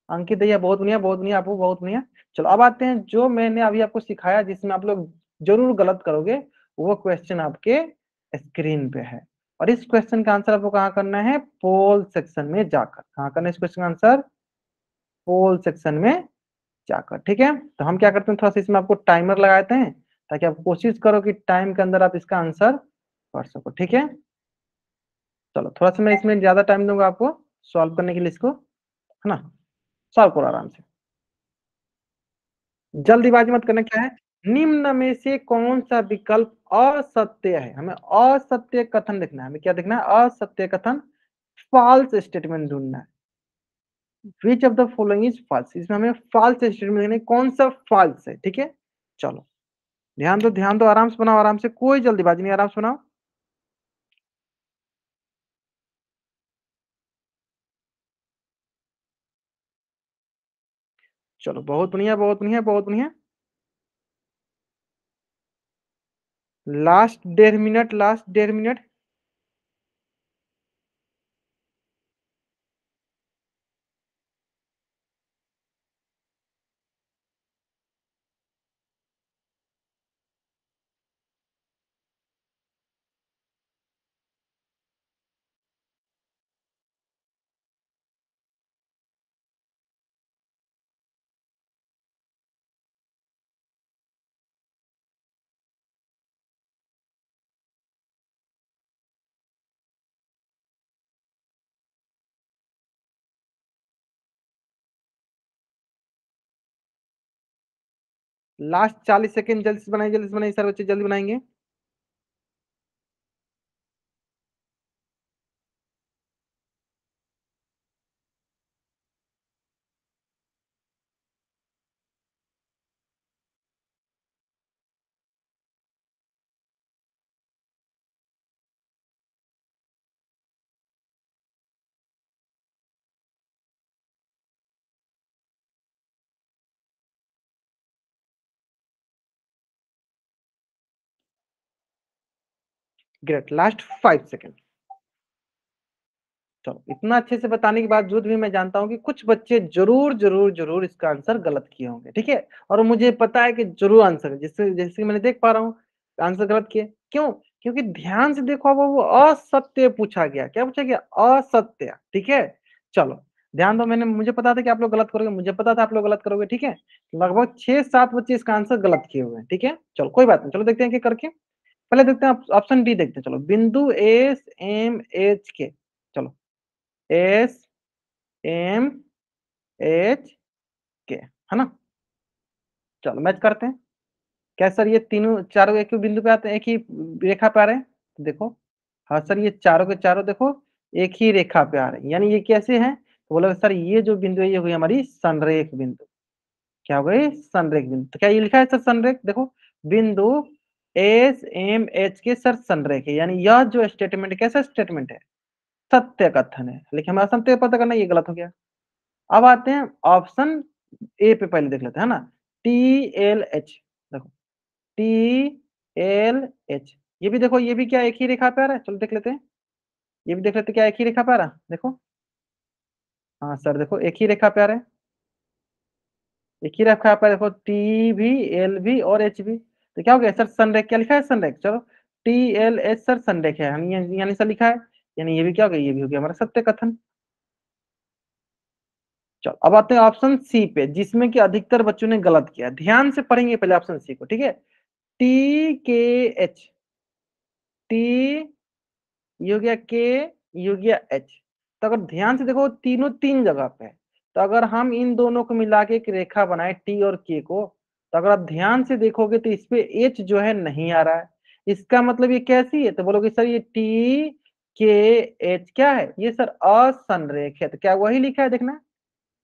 अंकित भैया, बहुत बढ़िया आपको, बहुत बढ़िया। चलो अब आते हैं जो मैंने अभी आपको सिखाया, जिसमें आप लोग जरूर गलत करोगे, वो क्वेश्चन आपके स्क्रीन पे है। और इस क्वेश्चन का आंसर आपको कहाँ करना है? पोल सेक्शन में जाकर। कहाँ करना है इस क्वेश्चन का आंसर? पोल सेक्शन में जाकर, ठीक है। तो हम क्या करते हैं, थोड़ा सा इसमें आपको टाइमर लगाते हैं, ताकि आप कोशिश करो कि टाइम के अंदर आप इसका आंसर कर सको, ठीक है। चलो थोड़ा सा मैं इसमें ज्यादा टाइम दूंगा आपको सॉल्व करने के लिए इसको, है ना। सॉल्व करो आराम से। जल्दीबाजी मत करना। क्या है? निम्न में से कौन सा विकल्प असत्य है? हमें असत्य कथन लिखना है। हमें क्या देखना है? असत्य कथन, फॉल्स स्टेटमेंट ढूंढना है। Which of the following is false? इसमें हमें फॉल्स स्टेटमेंट लिखना है, कौन सा फॉल्स है। ठीक है, चलो ध्यान दो, आराम से बनाओ, आराम से, कोई जल्दीबाजी नहीं, आराम से बनाओ। चलो बहुत बढ़िया, बहुत बढ़िया, बहुत बढ़िया। Last 1.5 minute, last 1.5 minute. Last 40 second, जल्दी से बनाइए, जल्दी से बनाइए, सर बच्चे जल्दी बनाएंगे। Great, last 5 second. चलो इतना अच्छे से बताने के बावजूद भी मैं जानता हूँ कि कुछ बच्चे जरूर जरूर जरूर इसका आंसर गलत किए होंगे। ठीक है, और मुझे पता है कि जरूर आंसर है, जिससे जैसे मैंने देख पा रहा हूँ आंसर गलत किए। क्यों? क्योंकि ध्यान से देखो, अब वो असत्य पूछा गया। क्या पूछा गया? असत्य। ठीक है, चलो ध्यान दो। मुझे पता था कि आप लोग गलत करोगे, मुझे पता था आप लोग गलत करोगे। ठीक है, लगभग 6-7 बच्चे इसका आंसर गलत किए हुए हैं। ठीक है, चलो कोई बात नहीं, चलो देखते हैं कि करके। पहले देखते हैं ऑप्शन डी, देखते हैं। चलो बिंदु एस एम एच के, चलो एस एम एच के, है ना? चलो मैच करते हैं। क्या सर ये तीनों चारों एक ही बिंदु पे आते हैं, एक ही रेखा पे आ रहे हैं? देखो, हाँ सर ये चारों के चारों देखो एक ही रेखा पे आ रहे हैं, यानी ये कैसे हैं? तो बोला सर ये जो बिंदु है ये हुई हमारी संरेख बिंदु। क्या हो गई? संरेख बिंदु। तो क्या ये लिखा है सर संरेख? देखो, बिंदु एस एम एच के सर संरेख है, यानी यह जो स्टेटमेंट कैसा स्टेटमेंट है? सत्य कथन है। लेकिन हमें असत्य पता करना, ये गलत हो गया। अब आते हैं ऑप्शन ए पे, पहले देख लेते हैं, है ना? टी एल एच, देखो टी एल एच, ये भी देखो, ये भी क्या एक ही रेखा पे आ रहा है? चलो देख लेते हैं, ये भी देख लेते हैं, क्या एक ही रेखा पे आ रहा है? देखो, हाँ सर देखो एक ही रेखा पे आ रहा है, एक ही रेखा पे, देखो टी भी, एल भी और एच भी। तो क्या हो गया सर? संरेख। क्या लिखा है? संरेख। चलो टी एल एच सर संरेख है, यानी सर लिखा है, यानी ये भी क्या हो गया? ये भी हो गया हमारा सत्य कथन। चलो अब आते हैं ऑप्शन सी पे, जिसमें कि अधिकतर बच्चों ने गलत किया। ध्यान से पढ़ेंगे पहले ऑप्शन सी को। ठीक है, टी के एच, टी ये हो गया के, ये हो गया एच। तो अगर ध्यान से देखो तीनों तीन जगह पे है, तो अगर हम इन दोनों को मिला के एक रेखा बनाए टी और के को, तो अगर आप ध्यान से देखोगे तो इस पे एच जो है नहीं आ रहा है। इसका मतलब ये कैसी है? तो बोलोगे सर ये टी के एच क्या है? ये सर असंरेख है। तो क्या वही लिखा है? देखना,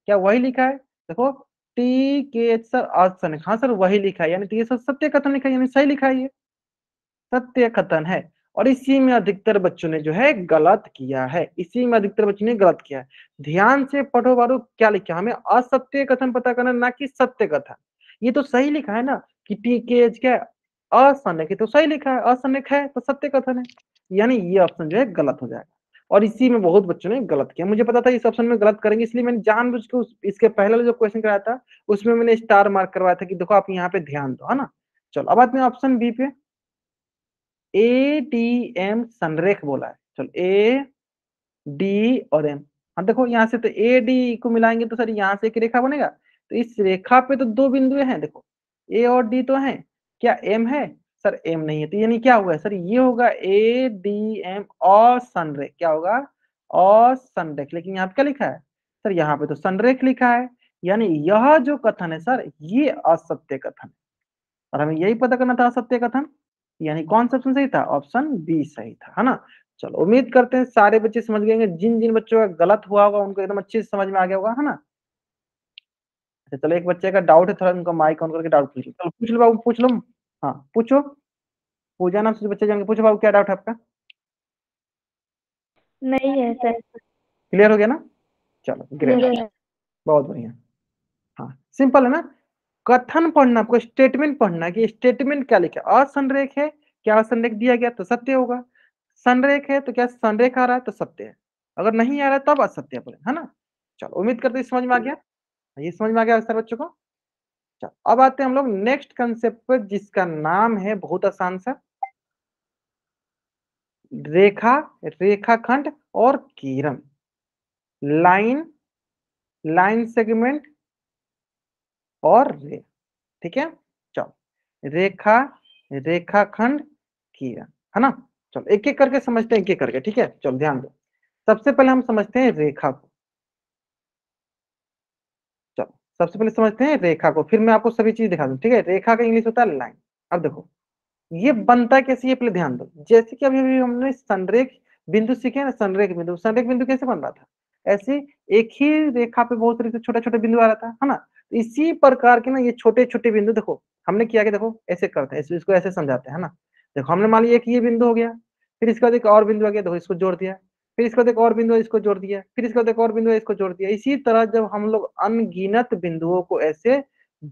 क्या वही लिखा है? देखो टी के एच सर असंरेख, हाँ सर वही लिखा है, यानी तो ये सर सत्य कथन लिखा है, यानी सही लिखा है, ये सत्य कथन है। और इसी में अधिकतर बच्चों ने जो है गलत किया है, इसी में अधिकतर बच्चों ने गलत किया है। ध्यान से पढ़ो बारो, क्या लिखा है? हमें असत्य कथन पता करना, ना कि सत्य कथन। ये तो सही लिखा है ना कि टी के एच क्या है? असंरेख, तो सही लिखा है, असंरेख है तो सत्य कथन है, यानी ये ऑप्शन जो है गलत हो जाएगा। और इसी में बहुत बच्चों ने गलत किया। मुझे पता था इस ऑप्शन में गलत करेंगे, इसलिए मैंने जानबूझ के इसके पहले वाला जो क्वेश्चन कराया था उसमें मैंने स्टार मार्क करवाया था कि देखो आप यहाँ पे ध्यान दो, है ना? चलो अब आते हैं ऑप्शन बी पे। ए डी एम संरेख बोला है। चलो ए डी और एम, हाँ देखो यहाँ से तो ए डी को मिलाएंगे तो सर यहाँ से एक रेखा बनेगा। तो इस रेखा पे तो दो बिंदु हैं, देखो ए और डी तो हैं, क्या एम है? सर एम नहीं है, तो यानी क्या हुआ सर? ये होगा ए डी एम और संरेख। क्या होगा? और संरेख। लेकिन यहाँ पे क्या लिखा है सर? यहाँ पे तो संरेख लिखा है, यानी यह जो कथन है सर, ये असत्य कथन है और हमें यही पता करना था असत्य कथन, यानी कौन सा ऑप्शन सही था? ऑप्शन बी सही था, है ना? चलो उम्मीद करते हैं सारे बच्चे समझ गए होंगे, जिन जिन बच्चों का गलत हुआ होगा उनको एकदम अच्छे से समझ में आ गया होगा, है ना? अच्छा, चलो एक बच्चे का डाउट है, थोड़ा उनका माइक ऑन करके डाउट पूछ लो। चलो पूछ लो बाबू, पूछ लो। हाँ पूछो, पूजा नाम से बच्चे जाएंगे, पूछो बाबू क्या डाउट है आपका? नहीं है सर। क्लियर हो गया ना? चलो ग्रेट, यस सर। बहुत बढ़िया। हाँ सिंपल है ना? कथन पढ़ना, आपको स्टेटमेंट पढ़ना है कि स्टेटमेंट क्या लिखा है। असंरेख है, क्या असंरेख दिया गया तो सत्य होगा, संरेख है तो क्या संरेख आ रहा है तो सत्य है, अगर नहीं आ रहा है तब असत्य बोले, है ना? चलो उम्मीद करते हैं समझ में आ गया, ये समझ में आ गया सर बच्चों को। चलो अब आते हैं हम लोग नेक्स्ट कंसेप्ट पर, जिसका नाम है बहुत आसान सा, रेखा, रेखाखंड और किरण, लाइन, लाइन सेगमेंट और रे, ठीक है? चलो रेखा, रेखाखंड, किरण, है ना? चलो एक एक करके समझते हैं, एक एक करके, ठीक है? चलो ध्यान दो, सबसे पहले हम समझते हैं रेखा को। चलो सबसे पहले समझते हैं रेखा को, फिर मैं आपको सभी चीज दिखा दूं, ठीक है? रेखा का इंग्लिश होता है लाइन। अब देखो ये बनता कैसे, ये पहले ध्यान दो। जैसे कि अभी अभी हमने संरेख बिंदु सीखे ना, संरेख बिंदु, संरेख बिंदु कैसे बन रहा था? ऐसे एक ही रेखा पे बहुत सारे छोटे छोटे बिंदु आ रहा था, है ना? तो इसी प्रकार के ना ये छोटे छोटे बिंदु, देखो हमने किया कि देखो ऐसे करते हैं, इसको ऐसे समझाते हैं ना। देखो हमने मान लिया एक ये बिंदु हो गया, फिर इसके बाद एक और बिंदु आ गया, देखो इसको जोड़ दिया, फिर इसके बाद एक और बिंदु है, इसको जोड़ दिया, फिर इसके बाद एक और बिंदु है, इसको जोड़ दिया। इसी तरह जब हम लोग अनगिनत बिंदुओं को ऐसे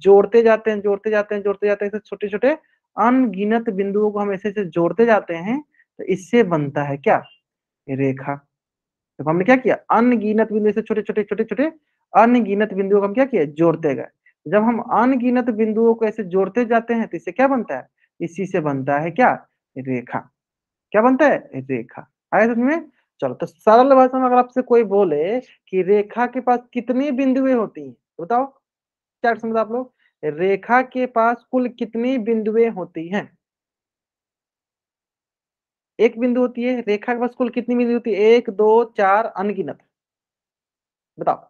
जोड़ते जाते हैं, जोड़ते जाते हैं, जोड़ते जाते हैं, छोटे छोटे अनगिनत बिंदुओं को हम ऐसे ऐसे जोड़ते जाते हैं, तो इससे बनता है क्या? रेखा। तो हमने क्या किया, अनगिनत बिंदु से छोटे छोटे छोटे छोटे अनगिनत बिंदुओं को हम क्या किया, जोड़ते गए। जब हम अनगिनत बिंदुओं को ऐसे जोड़ते जाते हैं तो इससे क्या बनता है? इसी से बनता है क्या? रेखा। क्या बनता है? रेखा। आया समझ में? चलो तो सरल भाषा में अगर आपसे कोई बोले कि रेखा के पास कितनी बिंदुएं होती हैं, तो बताओ क्या समझ आप लोग, रेखा के पास कुल कितनी बिंदुएं होती हैं? एक बिंदु होती है, रेखा के पास कुल कितनी बिंदु होती है? एक दो चार अनगिनत, बताओ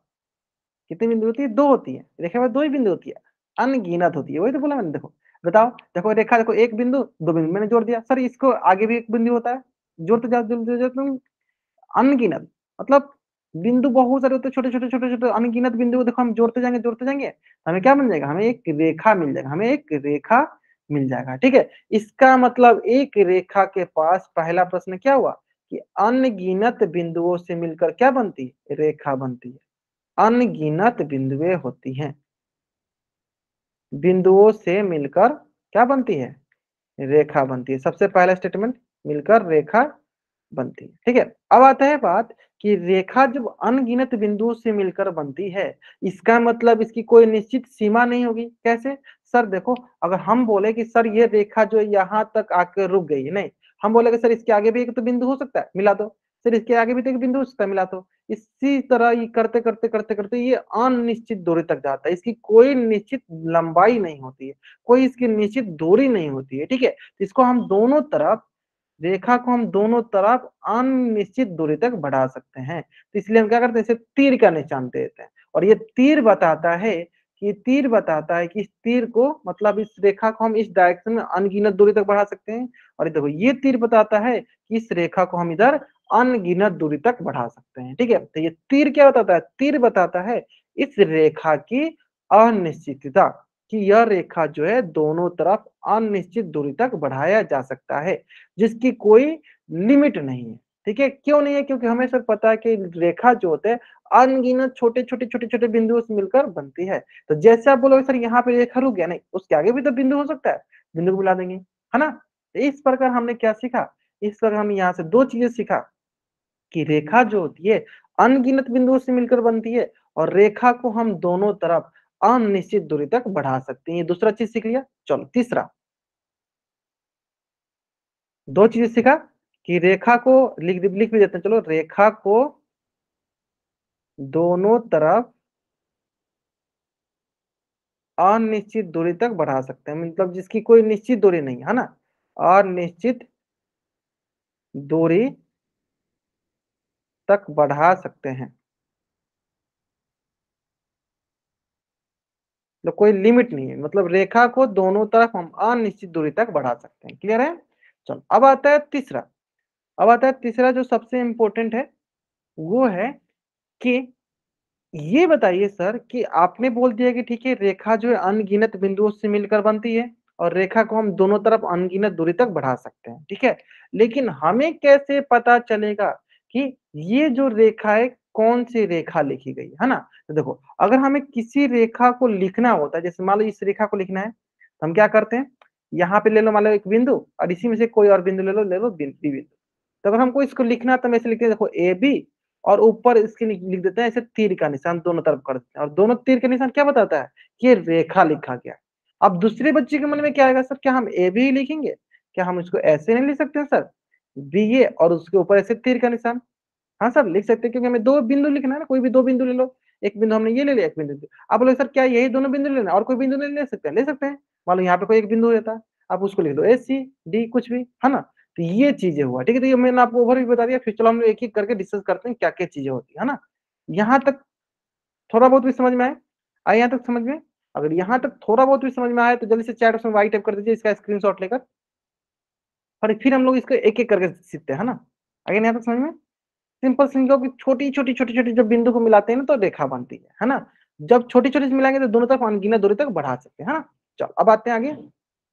कितनी बिंदु होती है? दो होती है, रेखा के पास दो ही बिंदु होती है, अनगिनत होती है, वही तो बोला मैंने। देखो बताओ, देखो रेखा, देखो एक बिंदु दो बिंदु, मैंने जोड़ दिया सर, इसको आगे भी एक बिंदु होता है, जोड़ते जाओ जोड़ते जाओ तुम, अनगिनत, मतलब बिंदु बहुत सारे होते हैं, छोटे छोटे छोटे छोटे अनगिनत बिंदु, देखो हम जोड़ते जाएंगे हमें क्या मिल जाएगा? हमें एक रेखा मिल जाएगा, हमें एक रेखा मिल जाएगा, ठीक है? इसका मतलब एक रेखा के पास, पहला प्रश्न क्या हुआ कि अनगिनत बिंदुओं से मिलकर क्या बनती है? रेखा बनती है। अनगिनत बिंदुएं होती हैं, बिंदुओं से मिलकर क्या बनती है? रेखा बनती है। सबसे पहला स्टेटमेंट, मिलकर रेखा बनती है, ठीक है? अब आता है बात कि रेखा जब अनगिनत बिंदुओं से मिलकर बनती है, इसका मतलब इसकी कोई निश्चित सीमा नहीं होगी। कैसे? सर देखो, अगर हम बोले कि सर ये रेखा जो यहाँ तक आकर रुक गई, नहीं, हम बोले कि सर इसके आगे भी एक तो बिंदु हो सकता है, मिला दो, सर इसके आगे भी तो एक बिंदु हो सकता है, मिला दो। इसी तरह ये करते करते करते करते ये अनिश्चित दूरी तक जाता है, इसकी कोई निश्चित लंबाई नहीं होती है, कोई इसकी निश्चित दूरी नहीं होती है, ठीक है? इसको हम दोनों तरफ, रेखा को हम दोनों तरफ अनिश्चित दूरी तक बढ़ा सकते हैं। तो इसलिए हम क्या करते हैं, इसे तीर का निशान दे देते हैं, और ये तीर बताता है कि, तीर बताता है कि इस तीर को, मतलब इस रेखा को हम इस डायरेक्शन में अनगिनत दूरी तक बढ़ा सकते हैं, और ये देखो ये तीर बताता है कि इस रेखा को हम इधर अनगिनत दूरी तक बढ़ा सकते हैं, ठीक है? तो ये तीर क्या बताता है? तीर बताता है इस रेखा की अनिश्चितता, कि यह रेखा जो है दोनों तरफ अनिश्चित दूरी तक बढ़ाया जा सकता है, जिसकी कोई लिमिट नहीं है, ठीक है? क्यों नहीं है? क्योंकि हमें सब पता है कि रेखा जो होते हैं अनगिनत छोटे छोटे छोटे छोटे बिंदुओं से मिलकर बनती है। तो जैसे आप बोलोगे सर यहाँ पे रेखा रुक गया, नहीं, उसके आगे भी तो बिंदु हो सकता है, बिंदु को मिला देंगे, है ना? तो इस प्रकार हमने क्या सीखा, इस प्रकार हम यहाँ से दो चीजें सीखा कि रेखा जो होती है अनगिनत बिंदुओं से मिलकर बनती है, और रेखा को हम दोनों तरफ अनिश्चित दूरी तक बढ़ा सकते हैं। ये दूसरा चीज सीख लिया। चलो तीसरा, दो चीजें सीखा कि रेखा को लिख भी देते हैं, चलो रेखा को दोनों तरफ अनिश्चित दूरी तक बढ़ा सकते हैं, मतलब जिसकी कोई निश्चित दूरी नहीं है ना, अनिश्चित दूरी तक बढ़ा सकते हैं। तो कोई लिमिट नहीं है, मतलब रेखा को दोनों तरफ हम अनिश्चित दूरी तक बढ़ा सकते हैं। क्लियर है? चलो अब आता है तीसरा। अब आता है तीसरा जो सबसे इम्पोर्टेंट है, वो है कि ये बताइए सर कि आपने बोल दिया कि ठीक है रेखा जो है अनगिनत बिंदुओं से मिलकर बनती है और रेखा को हम दोनों तरफ अनगिनत दूरी तक बढ़ा सकते हैं, ठीक है। लेकिन हमें कैसे पता चलेगा कि ये जो रेखा है कौन सी रेखा लिखी गई है ना? तो देखो अगर हमें किसी रेखा को लिखना होता है, जैसे मान लो इस रेखा को लिखना है, तो हम क्या करते हैं, यहाँ पे ले लो मान लो एक बिंदु और इसी में से कोई और बिंदु ले लो बी बिंदु। तो अगर हमको इसको लिखना है तो हम ऐसे लिखते हैं, देखो ए बी और ऊपर इसके लिख देते हैं ऐसे तीर का निशान दोनों तरफ कर देते हैं, और दोनों तीर का निशान क्या बताता है कि ये रेखा लिखा गया। अब दूसरे बच्चे के मन में क्या आएगा, सर क्या हम ए बी ही लिखेंगे, क्या हम इसको ऐसे नहीं लिख सकते हैं सर, बी ए और उसके ऊपर ऐसे तीर का निशान। हाँ सर लिख सकते हैं, क्योंकि हमें दो बिंदु लिखना है ना, कोई भी दो बिंदु ले लो, एक बिंदु हमने ये ले लिया, एक बिंदु आप बोले सर क्या यही दोनों बिंदु लेना और कोई बिंदु नहीं ले सकते हैं? ले सकते हैं। मान लो यहाँ पे कोई एक बिंदु रहता है, आप उसको लिख दो ए सी डी कुछ भी, है ना। तो ये चीजें हुआ, ठीक है। तो ये मैंने आपको ओवरव्यू बता दिया, फिर चलो हम लोग एक एक करके डिस्कस करते हैं क्या क्या चीजें होती है ना। यहाँ तक थोड़ा बहुत भी समझ में आए यहाँ तक समझ में? अगर यहाँ तक थोड़ा बहुत भी समझ में आए तो जल्दी से चैट में वाई टाइप कर दीजिए, इसका स्क्रीनशॉट लेकर, और फिर हम लोग इसको एक एक करके सीखते हैं ना। अगर यहाँ तक समझ में? सिंपल सिंगल की छोटी छोटी छोटी छोटी जब बिंदु को मिलाते हैं ना तो रेखा बनती है ना। जब छोटी छोटी से मिलाएंगे तो दोनों तरफ अनगिनत दूरी तक बढ़ा सकते हैं, है ना। चलो अब आते हैं आगे,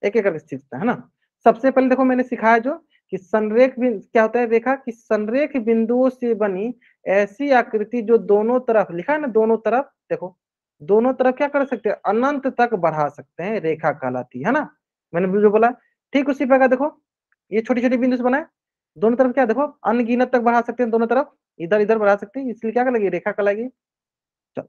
एक एक करके सीखते हैं, है ना। सबसे पहले देखो मैंने सिखाया जो कि क्या होता है, रेखा की संरेख बिंदुओं से बनी ऐसी आकृति जो दोनों तरफ, लिखा है ना दोनों तरफ, देखो दोनों तरफ क्या कर सकते हैं, अनंत तक बढ़ा सकते हैं, रेखा कहलाती है ना। मैंने जो बोला ठीक उसी प्रकार देखो, ये छोटी छोटी बिंदु से बना है, दोनों तरफ क्या देखो अनगिनत तक बढ़ा सकते हैं, दोनों तरफ इधर इधर बढ़ा सकते हैं, इसलिए क्या कहलाएगी, रेखा कहलाएगी। चलो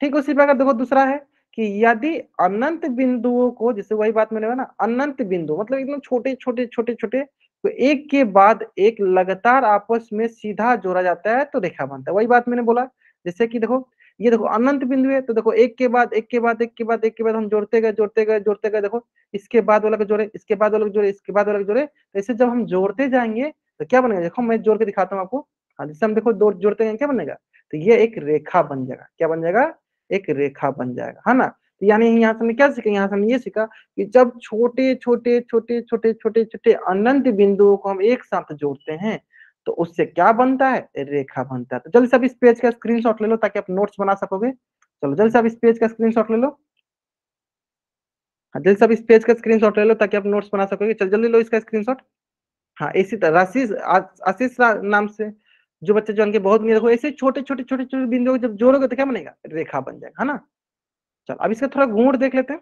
ठीक उसी प्रकार देखो दूसरा है कि यदि अनंत बिंदुओं को, जैसे वही बात मैंने ना, अनंत बिंदु मतलब एकदम छोटे छोटे छोटे छोटे, तो एक के बाद एक लगातार आपस में सीधा जोड़ा जाता है तो रेखा बनता है। वही बात मैंने बोला, जैसे कि देखो ये देखो अनंत बिंदु है, तो देखो एक के बाद एक के बाद एक के बाद एक के बाद हम जोड़ते गए जोड़ते गए जोड़ते गए, देखो इसके बाद वाला को जोड़े, इसके बाद वाला को जोड़े, इसके बाद वाला को जोड़े, तो ऐसे जब हम जोड़ते जाएंगे तो क्या बनेगा, देखो मैं जोड़ के दिखाता हूँ आपको। हाँ जैसे हम देखो दो जोड़ते जाएंगे क्या बनेगा, तो ये एक रेखा बन जाएगा। क्या बन जाएगा, एक रेखा बन जाएगा, है ना। तो यानी यहाँ से हमने क्या सीखा, यहाँ से हमने ये सीखा कि जब छोटे छोटे छोटे छोटे छोटे छोटे अनंत बिंदुओं को हम एक साथ जोड़ते हैं तो उससे क्या बनता है, रेखा बनता है। तो जल्दी से अब इस पेज का स्क्रीनशॉट ले लो ताकि आप नोट्स बना सकोगे। चलो जल्दी से अब इस पेज का स्क्रीनशॉट ले लो। हाँ जल्दी से अब इस पेज का स्क्रीनशॉट ले लो ताकि आप नोट्स बना सकोगे। चल जल्दी लो इसका स्क्रीनशॉट। हाँ इसी तरह आशीष आशीष नाम से जो बच्चे जो उनके बहुत देखो ऐसे छोटे छोटे छोटे छोटे बिंदुओं को जब जोड़ोगे तो क्या बनेगा, रेखा बन जाएगा, है ना। चल अब इसका थोड़ा गुण देख लेते हैं।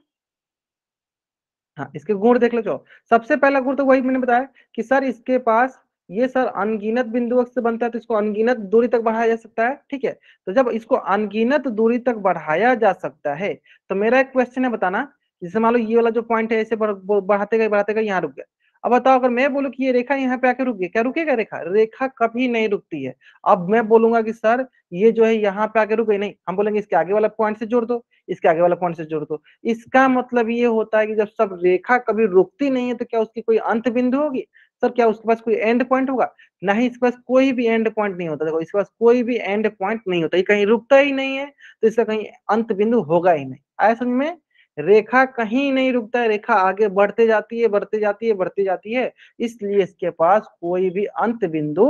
हाँ इसके गुण देख लो। जो सबसे पहला गुण तो वही मैंने बताया कि सर इसके पास ये सर अनगिनत बिंदुओं से बनता है तो इसको अनगिनत दूरी तक बढ़ाया जा सकता है, ठीक है। तो जब इसको अनगिनत दूरी तक बढ़ाया जा सकता है तो मेरा एक क्वेश्चन है, बताना जैसे मान लो ये वाला जो पॉइंट है ऐसे बढ़ाते गए यहाँ रुक गया। अब बताओ अगर मैं बोलूं कि ये रेखा यहाँ पे आके रुक गई, क्या रुकेगा रेखा, रेखा कभी नहीं रुकती है। अब मैं बोलूंगा कि सर ये जो है यहाँ पे आके रुक गई, नहीं हम बोलेंगे इसके आगे वाला पॉइंट से जोड़ दो, इसके आगे वाला पॉइंट से जोड़ दो। इसका मतलब ये होता है कि जब सब रेखा कभी रुकती नहीं है तो क्या उसकी कोई अंत बिंदु होगी, सर क्या उसके पास कोई एंड पॉइंट होगा, नहीं इसके पास कोई भी एंड पॉइंट नहीं होता। देखो इसके पास कोई भी एंड पॉइंट नहीं होता, ये कहीं रुकता ही नहीं है तो इसका कहीं अंत बिंदु होगा ही नहीं। आया समझ में, रेखा कहीं नहीं रुकता है, रेखा आगे बढ़ते जाती है बढ़ते जाती है बढ़ती जाती है, इसलिए इसके पास कोई भी अंत बिंदु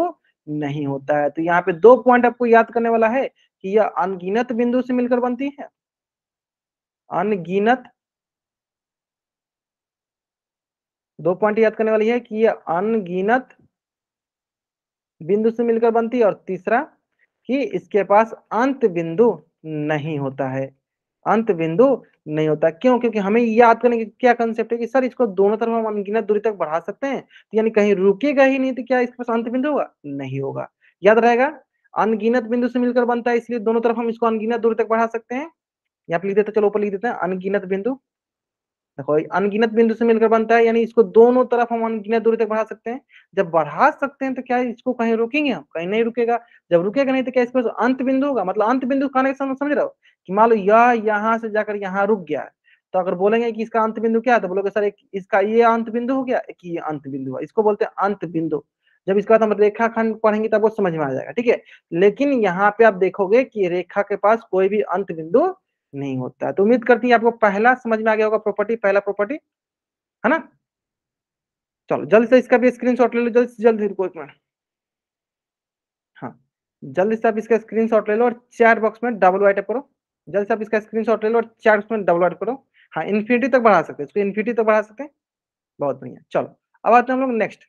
नहीं होता है। तो यहाँ पे दो पॉइंट आपको याद करने वाला है कि यह अनगिनत बिंदु से मिलकर बनती है, अनगिनत, दो पॉइंट याद करने वाली है कि ये अनगिनत बिंदु से मिलकर बनती है, और तीसरा कि इसके पास अंत बिंदु नहीं होता है, अंत बिंदु नहीं होता। क्यों, क्योंकि हमें याद करने की क्या कंसेप्ट है कि सर इसको दोनों तरफ हम अनगिनत दूरी तक बढ़ा सकते हैं, तो यानी कहीं रुकेगा ही नहीं तो क्या इसके पास अंत बिंदु होगा, नहीं होगा। याद रहेगा, अनगिनत बिंदु से मिलकर बनता है इसलिए दोनों तरफ हम इसको अनगिनत दूरी तक बढ़ा सकते हैं। यहाँ पे लिख देते, चलो ऊपर लिख देते हैं अनगिनत बिंदु। देखो अनगिनत बिंदु से मिलकर बनता है यानी इसको दोनों तरफ हम अनगिनत दूरी तक बढ़ा सकते हैं। जब बढ़ा सकते हैं तो क्या इसको कहीं रोकेंगे हम, कहीं नहीं रुकेगा। जब रुकेगा नहीं तो क्या इसके पास अंत बिंदु होगा, मतलब अंत बिंदु कहने का समझ रहे हो कि मान लो यह यहाँ से जाकर यहाँ रुक गया है, तो अगर बोलेंगे कि इसका अंत बिंदु क्या है तो बोलोगे सर एक इसका ये अंत बिंदु हो गया, एक ये अंत बिंदु है, इसको बोलते हैं अंत बिंदु। जब इसके बाद हम रेखाखंड पढ़ेंगे तब वो समझ में आ जाएगा, ठीक है। लेकिन यहाँ पे आप देखोगे कि रेखा के पास कोई भी अंत बिंदु नहीं होता है। तो उम्मीद करती है आपको पहला समझ में आ गया होगा प्रॉपर्टी, पहला प्रॉपर्टी, है ना? चलो जल्दी से इसका भी स्क्रीनशॉट ले लो, जल्दी से जल्दी, रुको 1 मिनट। हाँ, जल्दी से आप इसका स्क्रीनशॉट ले लो और चैट बॉक्स में डबल वाइट करो। जल्दी से आप इसका स्क्रीनशॉट ले लो और चैट बॉक्स में डबल वाइट करो। हाँ, इन्फिनिटी तक बढ़ा सकते हैं, इसको इन्फिनिटी तक बढ़ा सकते हैं। बहुत बढ़िया, चलो अब आते हैं हम लोग नेक्स्ट।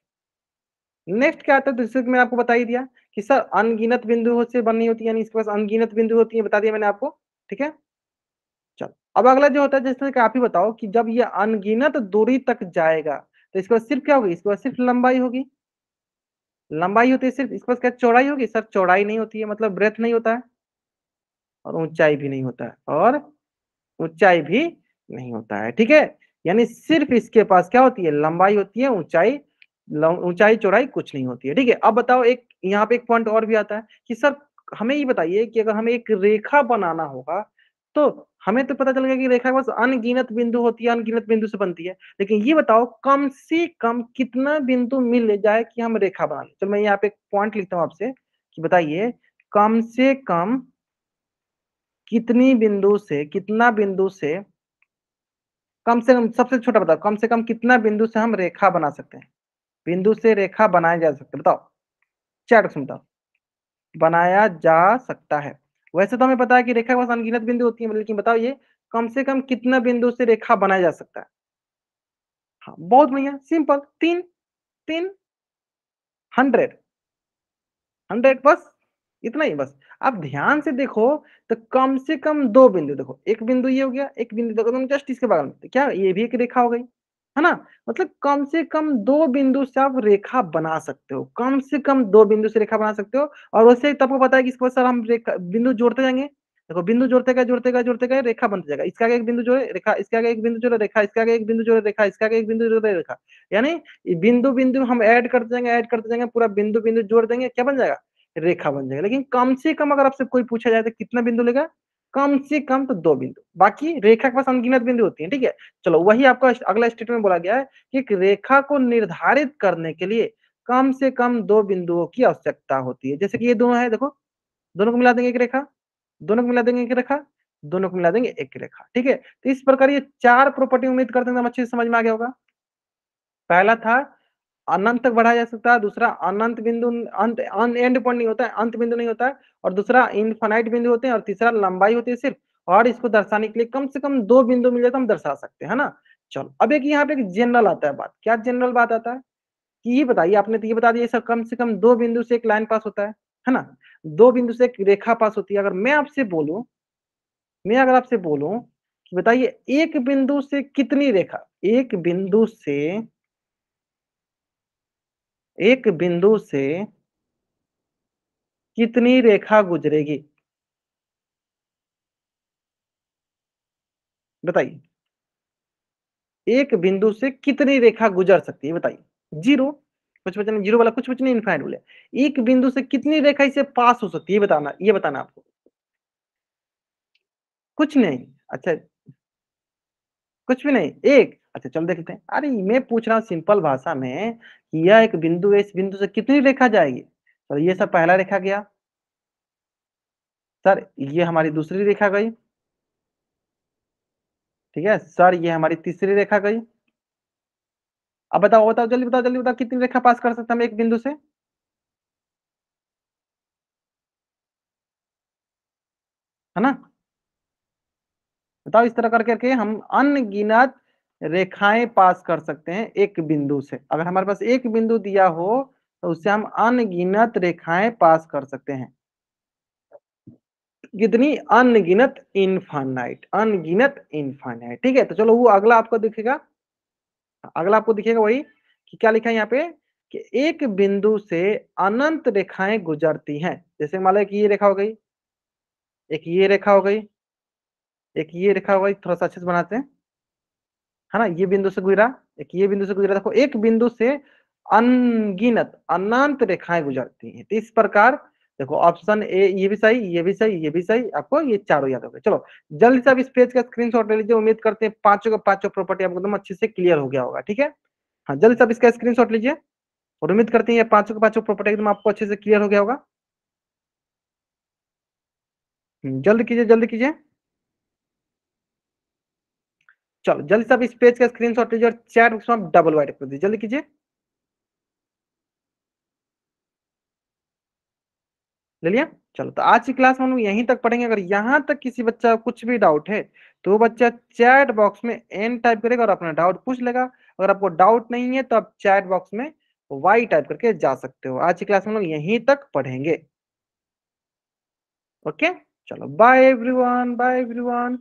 नेक्स्ट क्या आता है, तो जैसे कि मैंने आपको बता ही दिया कि सर अनगिनत बिंदुओं से बननी होती है, यानी इसके पास अनगिनत बिंदु होती है, बता दिया मैंने आपको, ठीक है? चलो, अब अगला जो होता है, जैसे कि आप ही बताओ कि जब ये अनगिनत दूरी तक जाएगा, तो इसके बाद सिर्फ क्या होगी? इसके बाद सिर्फ लंबाई होगी। लंबाई होती है सिर्फ, इसके पास क्या चौड़ाई होगी? सर चौड़ाई नहीं होती है, मतलब ब्रेथ नहीं होता है, और ऊंचाई भी नहीं होता है, और ऊंचाई भी नहीं होता है, ठीक है? यानी सिर्फ इसके पास क्या होती है? लंबाई होती है, ऊंचाई, ऊंचाई चौड़ाई कुछ नहीं होती है, ठीक है? अब बताओ, एक यहाँ पे एक पॉइंट और भी आता है कि सर हमें ये बताइए कि अगर हमें एक रेखा बनाना होगा, तो हमें तो पता चल गया कि रेखा बस अनगिनत बिंदु होती है, अनगिनत बिंदु से बनती है, लेकिन ये बताओ कम से कम कितना बिंदु मिल जाए कि हम रेखा बना लें? चलो मैं यहाँ पे एक पॉइंट लिखता हूँ आपसे कि बताइए कम से कम कितनी बिंदु से, कितना बिंदु से, कम से कम, सबसे छोटा बताओ, कम से कम कितना बिंदु से हम रेखा बना सकते हैं? बिंदु से रेखा बनाया जा सकता है, बताओ, चैट बॉक्स में बताओ, बनाया जा सकता है। वैसे तो हमें पता है कि रेखा के पास अनगिनत बिंदु होती है, लेकिन बताओ ये कम से कम कितना बिंदु से रेखा बनाया जा सकता है? हाँ, बहुत बढ़िया, सिंपल, 3, 3, 100, 100 बस, इतना ही बस। आप ध्यान से देखो, तो कम से कम 2 बिंदु देखो, एक बिंदु ये हो गया, एक बिंदु देखो तुम जस्ट इसके बगल में, तो क्या ये भी एक रेखा हो गई, है ना? मतलब कम से कम 2 बिंदु से आप रेखा बना सकते हो, कम से कम 2 बिंदु से रेखा बना सकते हो। और वैसे ही तो आपको पता है कि इसके बाद सर हम रेखा बिंदु जोड़ते जाएंगे, देखो बिंदु जोड़ते गए रेखा बनता जाएगा, इसका आगे एक बिंदु जोड़े रेखा, इसके आगे एक बिंदु जोड़े रेखा, इसके आगे एक बिंदु जोड़े रेखा, इसके आगे एक बिंदु जोड़े रेखा, यानी बिंदु बिंदु हम ऐड करते जाएंगे, पूरा बिंदु बिंदु जोड़ देंगे, क्या बन जाएगा? रेखा बन जाएगा। लेकिन कम से कम अगर आपसे कोई पूछा जाए तो कितना बिंदु लेगा? कम से कम तो 2 बिंदु, बाकी रेखा के पास अनगिनत बिंदु होती है, ठीक है? चलो वही आपका अगला स्टेटमेंट बोला गया है कि एक रेखा को निर्धारित करने के लिए कम से कम 2 बिंदुओं की आवश्यकता होती है। जैसे कि ये दोनों है, देखो, दोनों को मिला देंगे एक रेखा, दोनों को मिला देंगे एक रेखा, दोनों को मिला देंगे एक रेखा, ठीक है? तो इस प्रकार ये 4 प्रॉपर्टी उम्मीद करते हैं अच्छे से समझ में आ गया होगा। पहला था अनंत तक बढ़ाया जा सकता है, दूसरा अनंत बिंदु, अंत एंड पॉइंट नहीं होता है, अंत बिंदु नहीं होता है, और दूसरा इनफाइनाइट बिंदु होते हैं, और तीसरा लंबाई होती है सिर्फ, और इसको दर्शाने के लिए कम से कम 2 बिंदु मिल जाए तो हम दर्शा सकते हैं, है ना? चलो अब एक यहाँ पे एक जनरल आता है बात, क्या जनरल बात आता है कि ये बताइए, आपने तो ये बता दिया सर कम से कम 2 बिंदु से एक लाइन पास होता है ना? 2 बिंदु से एक रेखा पास होती है। अगर मैं आपसे बोलूं, मैं अगर आपसे बोलूं कि बताइए एक बिंदु से कितनी रेखा, एक बिंदु से, एक बिंदु से कितनी रेखा गुजरेगी? बताइए, एक बिंदु से कितनी रेखा गुजर सकती है? बताइए, जीरो, कुछ बचने जीरो वाला, कुछ बचने इनफाइनाइट वाला, एक बिंदु से कितनी रेखा इसे पास हो सकती है? बताना, ये बताना आपको, कुछ नहीं। अच्छा, कुछ भी नहीं, एक, अच्छा चल देख लेते हैं। अरे मैं पूछ रहा हूँ सिंपल भाषा में कि यह एक बिंदु है, इस बिंदु से कितनी रेखा जाएगी? तो ये सब पहला रेखा गया, सर ये हमारी दूसरी रेखा गई, ठीक है सर, ये हमारी तीसरी रेखा गई। अब बताओ बताओ जल्दी बताओ, जल्दी बताओ, कितनी रेखा पास कर सकते हैं हम एक बिंदु से? है ना? बताओ, इस तरह कर करके हम अनगिनत रेखाएं पास कर सकते हैं एक बिंदु से। अगर हमारे पास एक बिंदु दिया हो तो उससे हम अनगिनत रेखाएं पास कर सकते हैं। कितनी? अनगिनत, इनफाइनाइट, अनगिनत इनफाइनाइट, ठीक है? तो चलो वो अगला आपको दिखेगा, अगला आपको दिखेगा वही कि क्या लिखा है यहाँ पे कि एक बिंदु से अनंत रेखाएं गुजरती हैं। जैसे मान लो कि ये रेखा हो गई, एक ये रेखा हो गई, एक ये रेखा हो गई, थोड़ा सा अच्छे से बनाते हैं, है ना? ये बिंदु से गुजरा, एक ये बिंदु से गुजरा, देखो एक बिंदु से अनगिनत, अनंत रेखाएं गुजरती हैं। तो इस प्रकार देखो ऑप्शन ए, ये भी सही, ये भी सही, ये भी सही, आपको ये चारों याद हो गए। चलो जल्दी से आप इस पेज का स्क्रीनशॉट ले लीजिए, उम्मीद करते हैं पांचों का पांचों प्रॉपर्टी आपको एकदम अच्छे से क्लियर हो गया होगा, ठीक है? हाँ, जल्दी से आप इसका स्क्रीनशॉट लीजिए, और उम्मीद करते हैं ये पांचों का पांचों प्रॉपर्टी एकदम आपको अच्छे से क्लियर हो गया होगा। जल्दी कीजिए, जल्दी कीजिए। चलो जल्दी से आप इस पेज का स्क्रीनशॉट लीजिए और चैट बॉक्स में आप डबल वाइट कर दीजिए, जल्दी कीजिए। ले लिया? चलो तो आज की क्लास में हम लोग यहीं तक पढ़ेंगे। अगर यहाँ तक किसी बच्चा को कुछ भी डाउट है तो वो बच्चा चैट बॉक्स में एन टाइप करेगा और अपना डाउट पूछ लेगा। अगर आपको डाउट नहीं है तो आप चैट बॉक्स में वाई टाइप करके जा सकते हो। आज की क्लास में हम लोग यहीं तक पढ़ेंगे। ओके, चलो बाय एवरीवन, बाय एवरीवन।